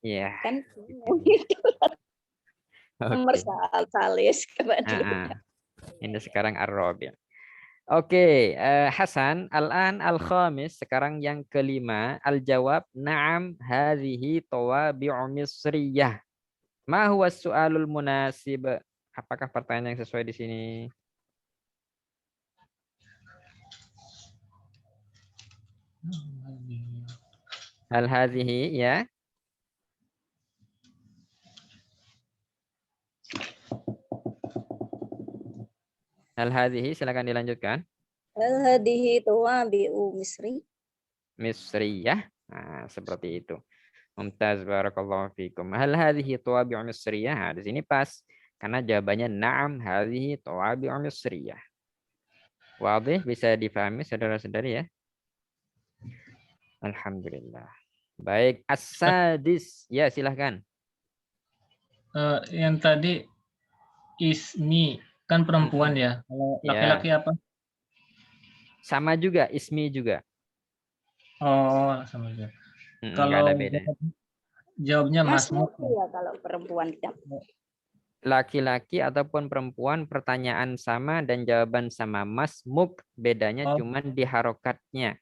Iya. kan nomor salis kemudian. Ini sekarang Ar-Rabi'. Oke, Hasan, al-an al-khamis, sekarang yang kelima, al-jawab na'am hadhihi tawabi'u misriyah. Ma huwa su'alul munasib? Apakah pertanyaan yang sesuai di sini? Hal hadhihi ya. Hal hadhihi, silakan dilanjutkan. Hal hadhihi tawabi'u misri. Misriyah. Nah, seperti itu. Mumtaz, barakallahu fikum. Hal hadhihi tawabi'u misriyah? Nah, di sini pas. Karena jawabannya na'am hadhihi tawabi'u misriyah. Wadih, bisa difahami saudara-saudari ya? Alhamdulillah. Baik, as-sadis. Ya, silahkan. Yang tadi ismi kan perempuan ya. Kalau laki-laki apa? Sama juga, ismi juga. Oh, sama juga. Nggak Kalau ada beda. jawabnya Masmuk Masmuk. ya kalau perempuan. Laki-laki ataupun perempuan, pertanyaan sama dan jawaban sama. Masmuk, bedanya cuman di harokatnya.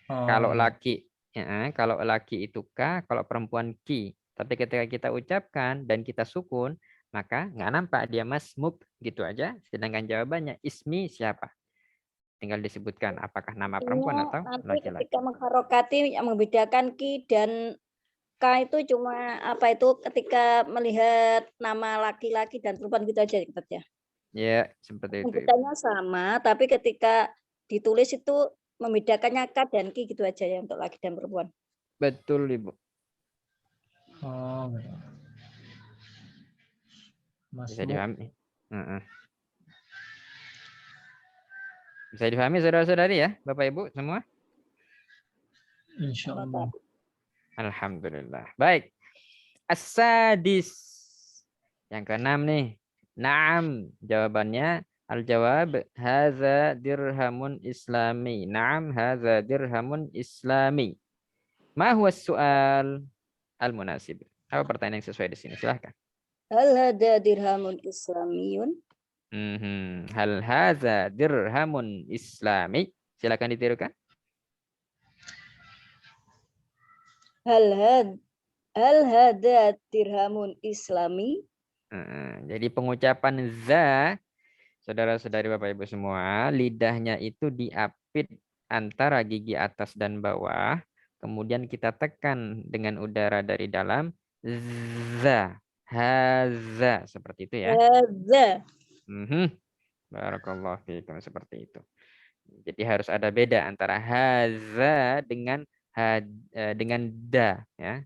Kalau laki itu ka, kalau perempuan ki. Tapi ketika kita ucapkan dan kita sukun, maka nggak nampak dia masmuk gitu aja. Sedangkan jawabannya ismi siapa? Tinggal disebutkan apakah nama perempuan atau nanti laki-laki. ketika mengharokati yang membedakan ki dan ka itu cuma apa itu ketika melihat nama laki-laki dan perempuan gitu aja ya. Ya, seperti itu. Sebutannya sama, tapi ketika ditulis itu membedakannya ka dan ki gitu aja ya untuk laki dan perempuan. Betul, Ibu. Oh, Bisa dipahami. Bisa dipahami saudara-saudari ya, Bapak Ibu semua? Insya Allah. Alhamdulillah. Baik. As-sadis. Yang keenam nih. Naam. Jawabannya al-jawab hadza dirhamun islami. Naam hadza dirhamun islami. Ma huwa su'al al-munasib? Apa pertanyaan yang sesuai di sini? Silahkan. Hal hadza dirhamun islamiyun? Hal hadza dirhamun islami? Silakan ditirukan. Hal hadza dirhamun islami? Jadi pengucapan za, saudara-saudari Bapak Ibu semua, lidahnya itu diapit antara gigi atas dan bawah, kemudian kita tekan dengan udara dari dalam, za, haza, seperti itu ya. Haza. Barakallahu fiikum, seperti itu. Jadi harus ada beda antara haza dengan da ya.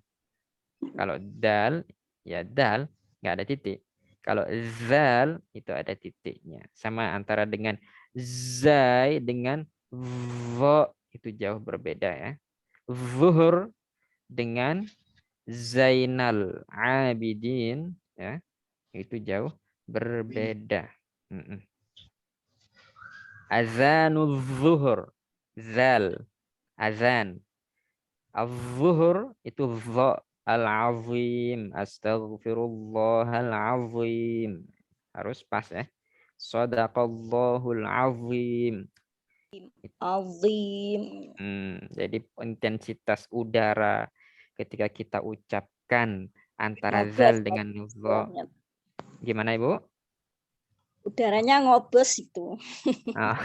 Kalau dal ya dal nggak ada titik. Kalau zal itu ada titiknya. Sama antara dengan zai dengan vo itu jauh berbeda ya. Zuhur dengan Zainal Abidin ya. Itu jauh berbeda. Azanul zuhur, zal, azan. Az-zuhur itu dha al-azim, astaghfirullahal azim. Harus pas ya. Shadaqallahul azim. Azim. Jadi intensitas udara ketika kita ucapkan antara Ngobes, zal dengan ngobes. dho. Gimana Ibu? Udaranya ngobes itu. Oh.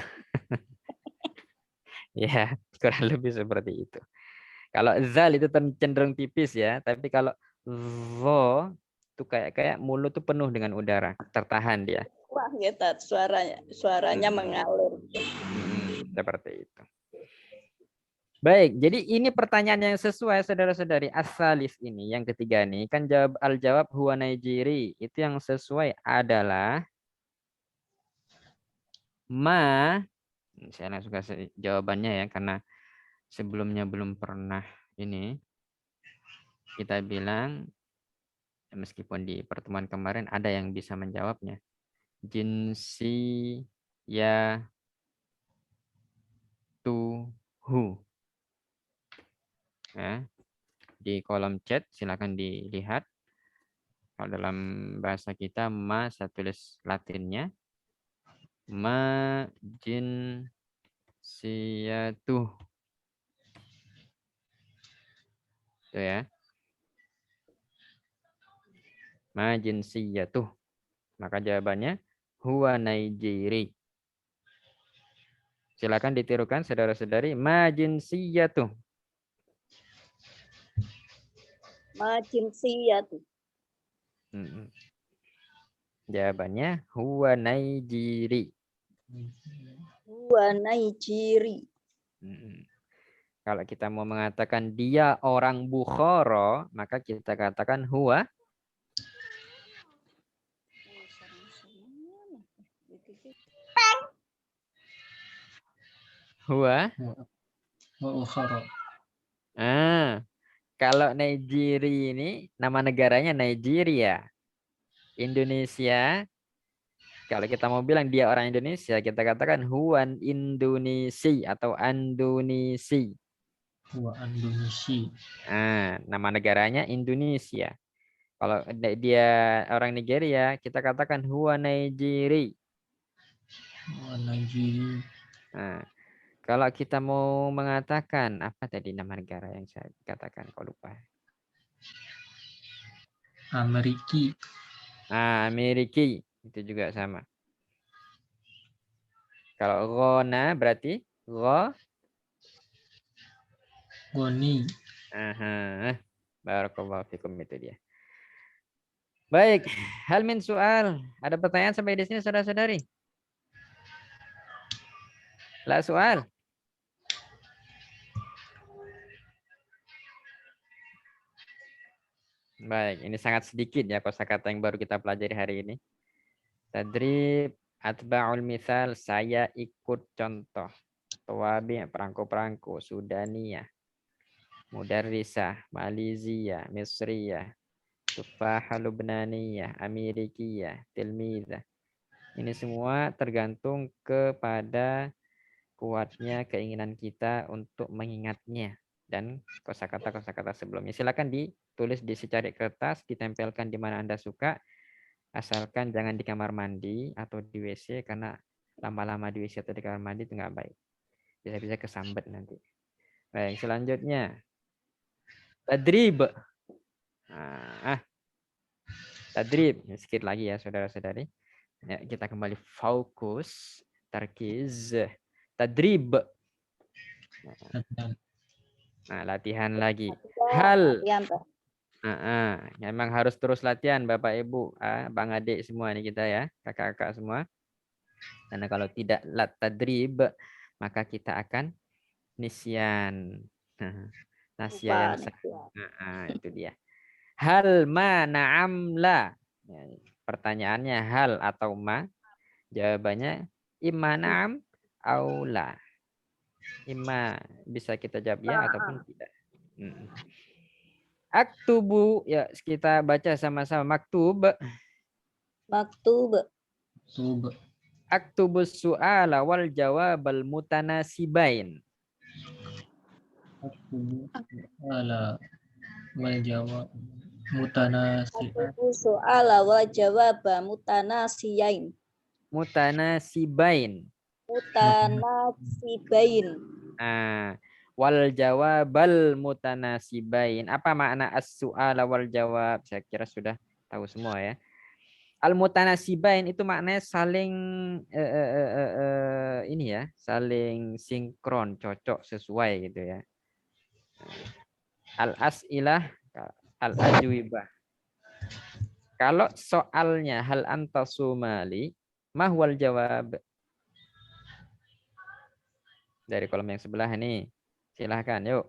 Ya, kurang lebih seperti itu. Kalau zal itu cenderung tipis ya, tapi kalau dho itu kayak mulut tuh penuh dengan udara, tertahan dia. Wah, gitu suaranya mengalir. Seperti itu. Baik, jadi ini pertanyaan yang sesuai saudara-saudari. As-salis ini yang ketiga nih kan al-jawab huwa Naijiri. Itu yang sesuai adalah ma. Saya langsung kasih jawabannya ya karena sebelumnya belum pernah ini. Kita bilang meskipun di pertemuan kemarin ada yang bisa menjawabnya. Jinsi ya tuhu. Ya, di kolom chat silakan dilihat. Kalau dalam bahasa kita ma saya tulis latinnya ma jin siyatuh. Itu ya. Ma jin siyatuh. Maka jawabannya huwa Naijiri. Silakan ditirukan saudara-saudari ma jin siyatuh. Majinsiyatu. Jawabannya huwa Naijiri. Huwa Naijiri. Kalau kita mau mengatakan dia orang Bukhara, maka kita katakan huwa huwa. Wa ukhara. Kalau Naijiri ini nama negaranya Nigeria. Indonesia. Kalau kita mau bilang dia orang Indonesia, kita katakan huwan Indonesi atau Andonesi. Wa Indonesia. Nama negaranya Indonesia. Kalau dia orang Nigeria, kita katakan huwa Naijiri. Wa Nigeria. Kalau kita mau mengatakan apa tadi nama negara yang saya katakan, kok lupa. Ameriki. Ameriki itu juga sama. Kalau Rona berarti Goni. Barakallahu fikum itu dia. Baik, hal min soal. Ada pertanyaan sampai di sini saudara-saudari? La soal. Baik, ini sangat sedikit ya kosakata yang baru kita pelajari hari ini. Tadrib atba'ul misal, saya ikut contoh. Tawabi, perangko-perangko, Sudaniyah, Mudarrisah, Maliziyah, Misriyah, Tufahah Lubnaniyah, Amerikiyah, Tilmizah. Ini semua tergantung kepada kuatnya keinginan kita untuk mengingatnya dan kosakata-kosakata sebelumnya. Silakan ditulis di secari kertas, ditempelkan di mana Anda suka, asalkan jangan di kamar mandi atau di WC karena lama-lama di WC atau di kamar mandi itu nggak baik. Bisa-bisa kesambet nanti. Baik, selanjutnya tadrib. Tadrib, sedikit lagi ya saudara-saudari. Ya, kita kembali fokus, tarkiz, tadrib. Nah, latihan lagi. Hal. Memang harus terus latihan Bapak Ibu, Bang Adik semua nih kita ya, kakak-kakak semua. Karena kalau tidak tadrib, maka kita akan nisyan. Nasya yang itu dia. Hal ma na'am la. Ya, pertanyaannya hal atau ma? Jawabannya imma na'am au la. Imma bisa kita jawab ya ataupun tidak. Aktubu, ya kita baca sama-sama. Maktub. Aktubus su'ala wal jawabal mutanasibain. Ala wal jawab mutanasib. Soala wa jawaba mutanasiyain. Mutanasibain. Mutanasibain. wal jawabal mutanasibain. Apa makna as-su'al wal jawab? Saya kira sudah tahu semua ya. Al mutanasibain itu maknanya saling ini ya, saling sinkron, cocok, sesuai gitu ya. Al as'ilah, al ajwibah. Kalau soalnya hal anta sumali, mahwal jawab. Dari kolom yang sebelah ini. Silahkan, yuk.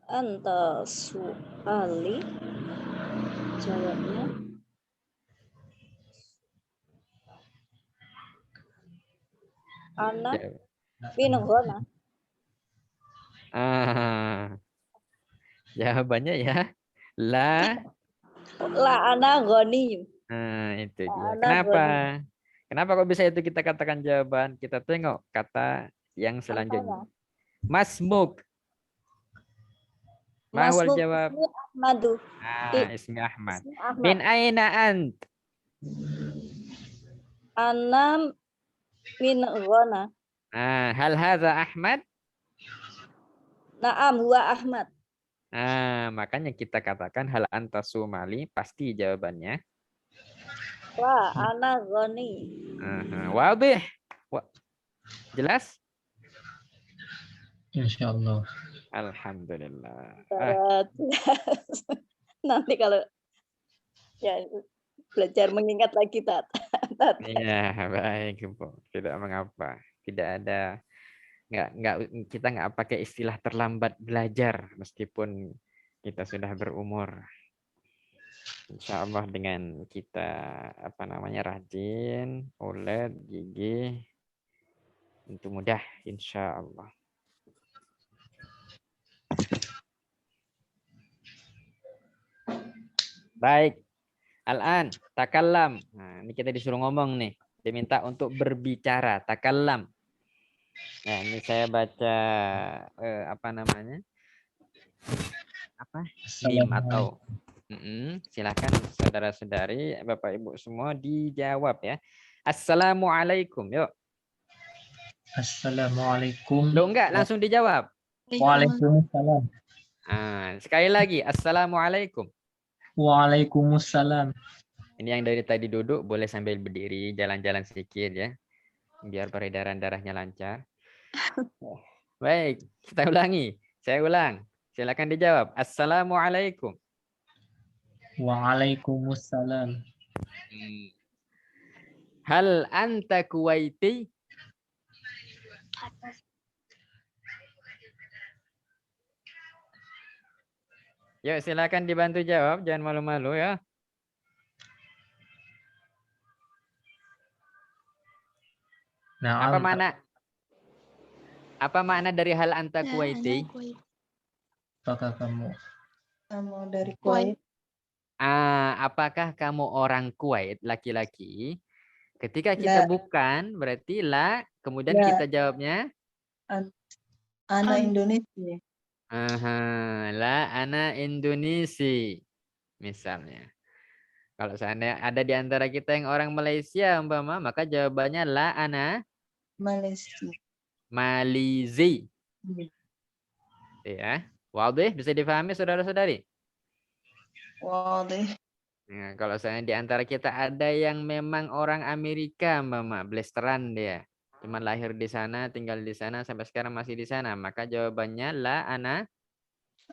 Anta suali. Jawabnya. Ana Jawab. minunggona. Jawabannya ya. La. La ana goni. Itu dia. Ana Kenapa? goni. Kenapa kok bisa itu kita katakan jawaban? Kita tengok kata yang selanjutnya. Masmuk. Mahwal Masmuk jawab. ismi Ahmadu. Ismi Ahmad. Ismi Ahmad. Min aina ant? Ana minunggona. Hal hadza Ahmad? Naam huwa Ahmad. Makanya kita katakan hal anta sumali, pasti jawabannya. La ana goni. Wadih. Jelas? Insyaallah. Alhamdulillah. Berat. Nanti kalau ya belajar mengingat lagi Tat. Iya, baik, Bu. Tidak mengapa. Tidak ada kita nggak pakai istilah terlambat belajar meskipun kita sudah berumur. Insya Allah dengan kita rajin, ulet, gigih, tentu mudah insya Allah. Baik. Al-an, takallam. Nah, ini kita disuruh ngomong nih. Diminta untuk berbicara, takallam. Nah, ini saya baca Sim atau silakan saudara-saudari, Bapak Ibu semua dijawab ya. Assalamualaikum. Yuk. Assalamualaikum. Loh enggak, langsung dijawab. Waalaikumsalam. Sekali lagi, Assalamualaikum. Waalaikumsalam. Ini yang dari tadi duduk boleh sambil berdiri, jalan-jalan sedikit ya. Biar peredaran darahnya lancar. Baik, kita ulangi. Saya ulang. Silakan dijawab. Assalamualaikum. Waalaikumsalam. Hal anta Kuwaiti? Yuk silakan dibantu jawab, jangan malu-malu ya. Nah, apa makna dari hal anta Kuwaiti? Apakah kamu dari Kuwait? Apakah kamu orang Kuwait, laki-laki? Ketika kita bukan, berarti la, kemudian kita jawabnya Ana Indonesia. La ana Indonesia. Misalnya. Kalau seandainya ada di antara kita yang orang Malaysia, umpama, maka jawabannya la ana Malaysia. Malizi. Ya. Wadih, bisa difahami saudara-saudari? Wadih. Nah, kalau saya di antara kita ada yang memang orang Amerika, Mama, blasteran dia. Cuma lahir di sana, tinggal di sana, sampai sekarang masih di sana. Maka jawabannya la ana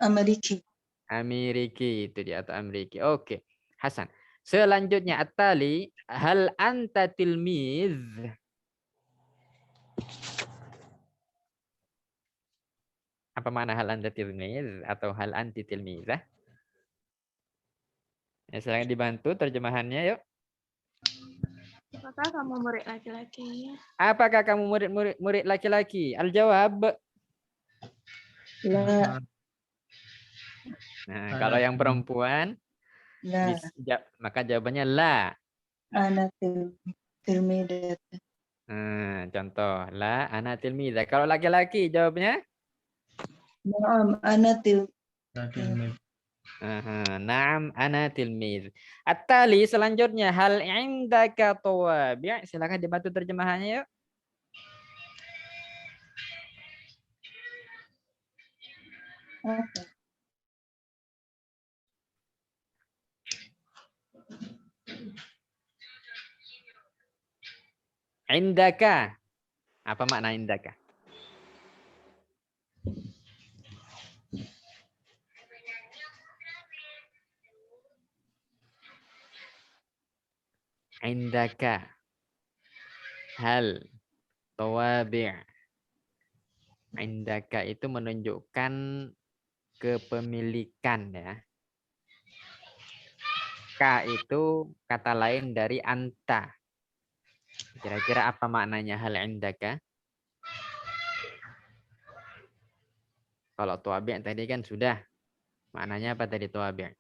Ameriki. Ameriki, itu dia, atau Ameriki. Oke. Hasan. Selanjutnya at-tali, hal anta tilmiz? Apa makna hal anta tilmiz atau hal anti tilmizah? Ya, silakan dibantu terjemahannya, yuk. Apakah kamu murid laki-laki? Apakah kamu murid laki-laki? Al-jawab. La. Nah, kalau yang perempuan, La. maka jawabannya la. Ana tilmidat. Contoh, la ana tilmidah. Kalau laki-laki jawabnya? Naam, ana tilmidat. Naam ana tilmiz. At-tali selanjutnya hal indaka tawabi'. Silakan dibantu terjemahannya yuk. Indaka. Apa makna indaka? Indaka. Hal. Tawabi'. Indaka itu menunjukkan kepemilikan ya. Ka itu kata lain dari anta. Kira-kira apa maknanya hal indaka? Kalau tawabi' tadi kan sudah. Maknanya apa tadi tawabi'?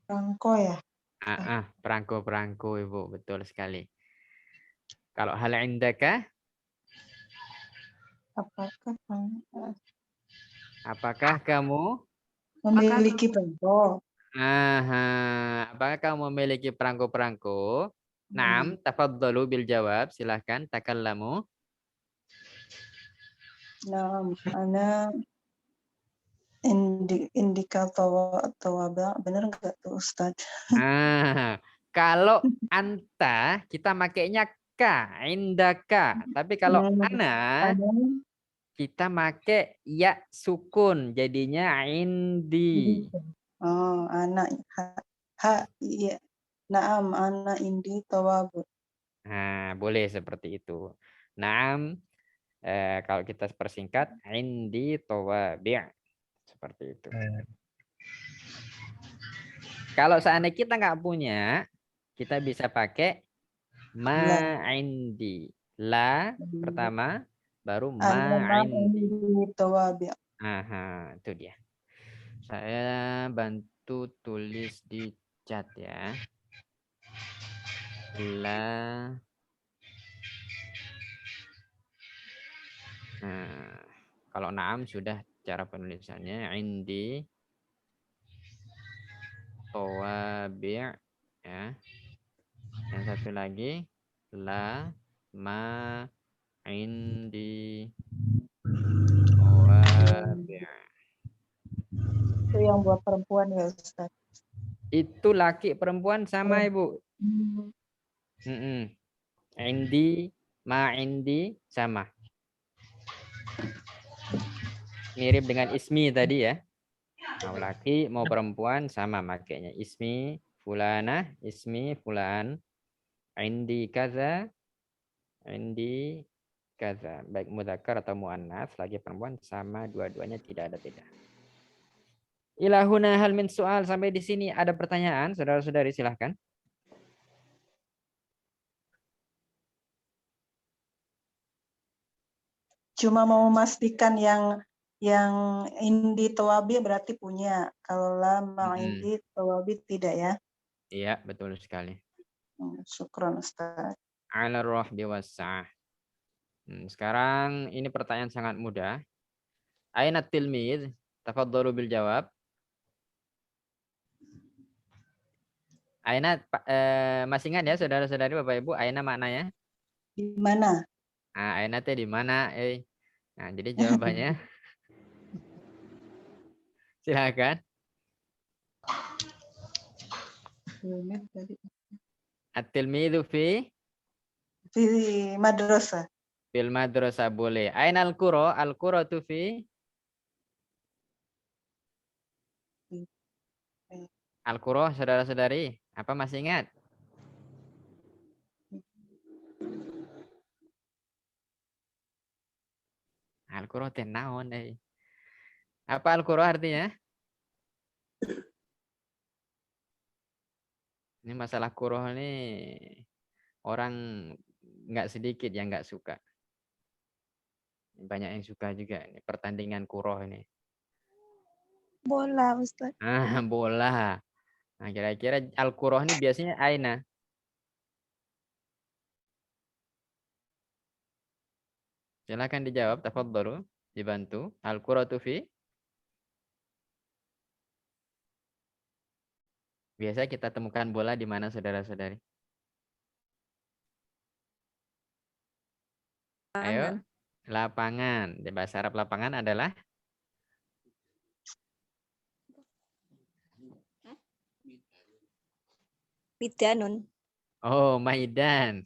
Perangko ya. Perangko-perangko Ibu, betul sekali. Kalau hal indaka? Apakah kamu memiliki perangko? Apakah kamu memiliki perangko-perangko? Naam, tafadhalu bil jawab. Silahkan, takallamu. Naam, ana indikator tawaba. Benar enggak tuh Ustaz? Kalau anta kita makainya ka, indaka. Tapi kalau ana kita make ya sukun, jadinya indi. Oh, anak iya. Naam, ana indi tawabu. Boleh seperti itu. Naam, kalau kita persingkat indi tawabi'. Seperti itu. Kalau seandainya kita nggak punya, kita bisa pakai ma indi. La pertama, baru ma indi. Itu dia. Saya bantu tulis di chat ya. La. Kalau naam sudah cara penulisannya indi tawabi' ya. Yang satu lagi la ma indi tawabi'. Itu yang buat perempuan ya Ustaz. Itu laki perempuan sama Ibu. Indi ma indi sama. Mirip dengan ismi tadi ya. Mau laki mau perempuan sama makanya. Ismi fulana, ismi fulan. Indi kaza, indi kaza. Baik mudzakkar atau muannas, laki perempuan sama dua-duanya, tidak ada beda. Ilahuna hal min soal. Sampai di sini ada pertanyaan, saudara-saudari silahkan. Cuma mau memastikan yang indi tawabi berarti punya. Kalau lama indi tawabi tidak ya? Iya, betul sekali. Syukran Ustaz. Ala rahbi wassa'ah. Sekarang ini pertanyaan sangat mudah. Aina tilmid? Tafadhalu bil jawab. Aina masih ingat ya saudara-saudari Bapak Ibu, aina maknanya? Di mana? Aina teh di mana? Nah, jadi jawabannya silakan. At-tilmidhu fi madrasah. Fil madrasah boleh. Aina al-qura? Al-qura tu fi Al-qura, saudara-saudari, apa masih ingat? Al-qura teh naon Apa al-qura artinya? Ini masalah qura ini orang nggak sedikit yang nggak suka. Banyak yang suka juga ini pertandingan qura ini. Bola, Ustaz. Bola. Nah, kira-kira al-qura ini biasanya aina. Silakan dijawab, tafadhalu, dibantu. Al-qura tu fi? Biasa kita temukan bola di mana saudara-saudari? Ayo, lapangan. Di bahasa Arab lapangan adalah Midanun. Oh, maidan.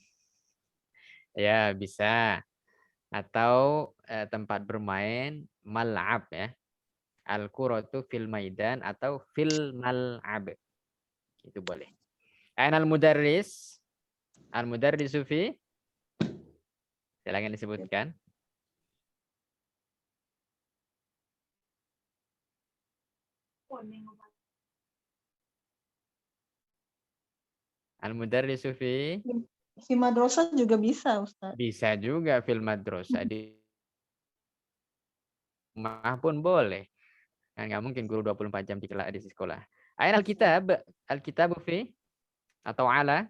Ya, bisa. Atau tempat bermain, mal'ab ya. Al-quratu fil maidan atau fil mal'ab. Itu boleh. Ainal mudarris? Al-mudarrisu fi? Silakan disebutkan. Al-mudarrisu fi? Di madrasah juga bisa, Ustaz. Bisa juga fil madrasah. Di rumah pun boleh. Kan nggak mungkin guru 24 jam di sekolah. Ainal kitab? Al-kitabu fi? Atau ala?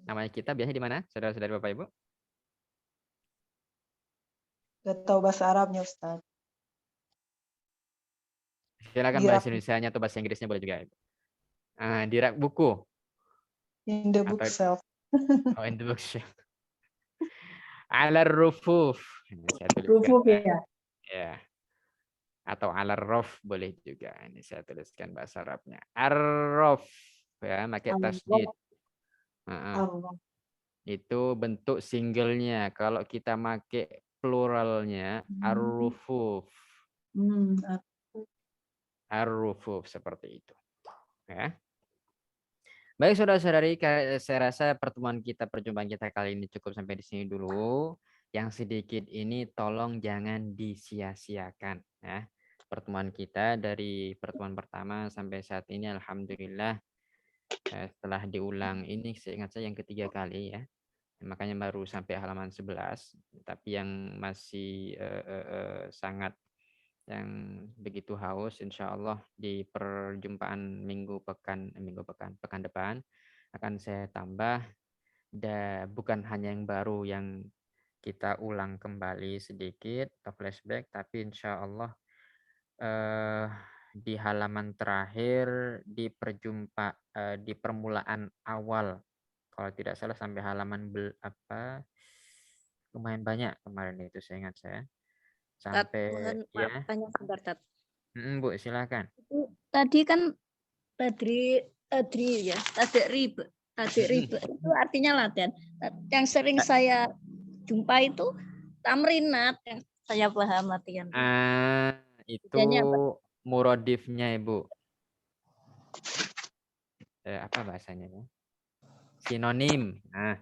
Namanya kitab biasanya di mana? Saudara-saudari Bapak Ibu? Gak tahu bahasa Arabnya, Ustaz. Silakan Di bahasa rak, Indonesianya atau bahasa Inggrisnya boleh juga. Di rak buku in the atau bookshelf. in the bookshelf. Alar rufuf. Ini saya tuliskan. Rufuf ya. Ya. Atau alar rof boleh juga. Ini saya tuliskan bahasa Arabnya. Ar-rof. Ya, pakai tasdid. Allah. Itu bentuk singlenya. Kalau kita pakai pluralnya, ar-rufuf. Ar-rufuf seperti itu. Ya. Baik saudara-saudari, saya rasa perjumpaan kita kali ini cukup sampai di sini dulu. Yang sedikit ini tolong jangan disia-siakan ya. Pertemuan kita dari pertemuan pertama sampai saat ini alhamdulillah setelah diulang ini seingat saya yang ketiga kali ya. Makanya baru sampai halaman 11, tapi yang masih sangat yang begitu haus, insya Allah di perjumpaan pekan depan akan saya tambah, bukan hanya yang baru yang kita ulang kembali sedikit atau flashback, tapi insya Allah di halaman terakhir di di permulaan awal, kalau tidak salah sampai halaman lumayan banyak kemarin itu saya ingat saya. Sampai Mohon ya. maaf, tanya sebentar, Tat. Bu, silakan. Tadi kan tadri ya, tadrik riba itu artinya latihan. Yang sering saya jumpa itu tamrinat yang saya paham latihan. Itu Bedanya apa? muradifnya Ibu. Apa bahasanya ya? Sinonim. Nah,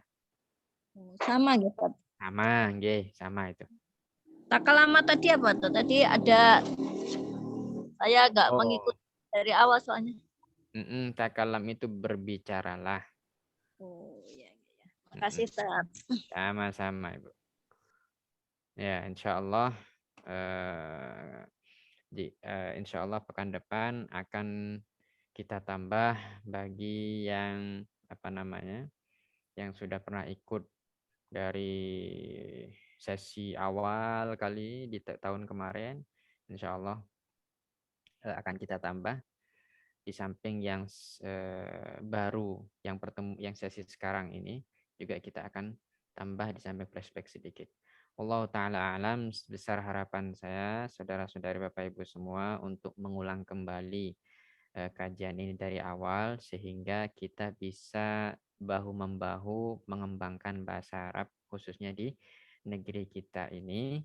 Sama gitu. sama, nggih, sama itu. Takalama tadi apa tuh? Tadi ada saya nggak Oh. mengikuti dari awal soalnya. Takalam itu berbicaralah. Oh iya. Makasih, Tat. Sama-sama Ibu. Ya, insya Allah insya Allah pekan depan akan kita tambah bagi yang yang sudah pernah ikut dari sesi awal kali di tahun kemarin, insya Allah akan kita tambah di samping yang baru yang sesi sekarang ini juga kita akan tambah di samping flashback sedikit. Allah Ta'ala alam, besar harapan saya saudara-saudari Bapak Ibu semua untuk mengulang kembali kajian ini dari awal sehingga kita bisa bahu-membahu mengembangkan bahasa Arab khususnya di negeri kita ini,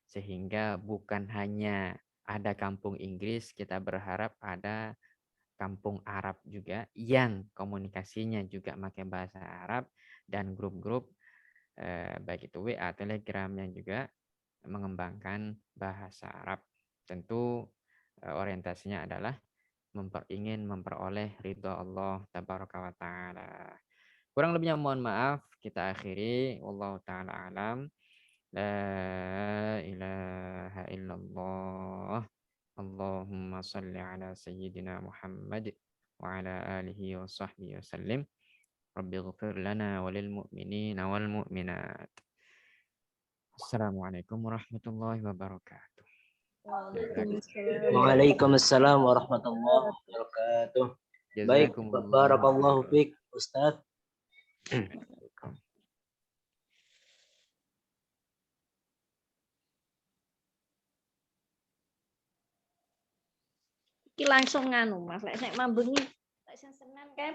sehingga bukan hanya ada kampung Inggris, kita berharap ada kampung Arab juga yang komunikasinya juga pakai bahasa Arab, dan grup-grup baik itu WA, Telegram yang juga mengembangkan bahasa Arab. Tentu orientasinya adalah ingin memperoleh ridha Allah tabaraka wa taala. Kurang lebihnya mohon maaf, kita akhiri. Wallahu taala alam. La ilaha illallah. Allahumma salli ala sayyidina Muhammad wa ala alihi wa sahbihi wa sallim. Rabbi ighfir lana wa lil mu'minina wal mu'minat. Assalamualaikum warahmatullahi wabarakatuh. Waalaikumsalam warahmatullahi wabarakatuh. Baik, barakallahu fiik Ustaz. Ki langsung nganu Mas, lek nek mambengi lek sing Senin kae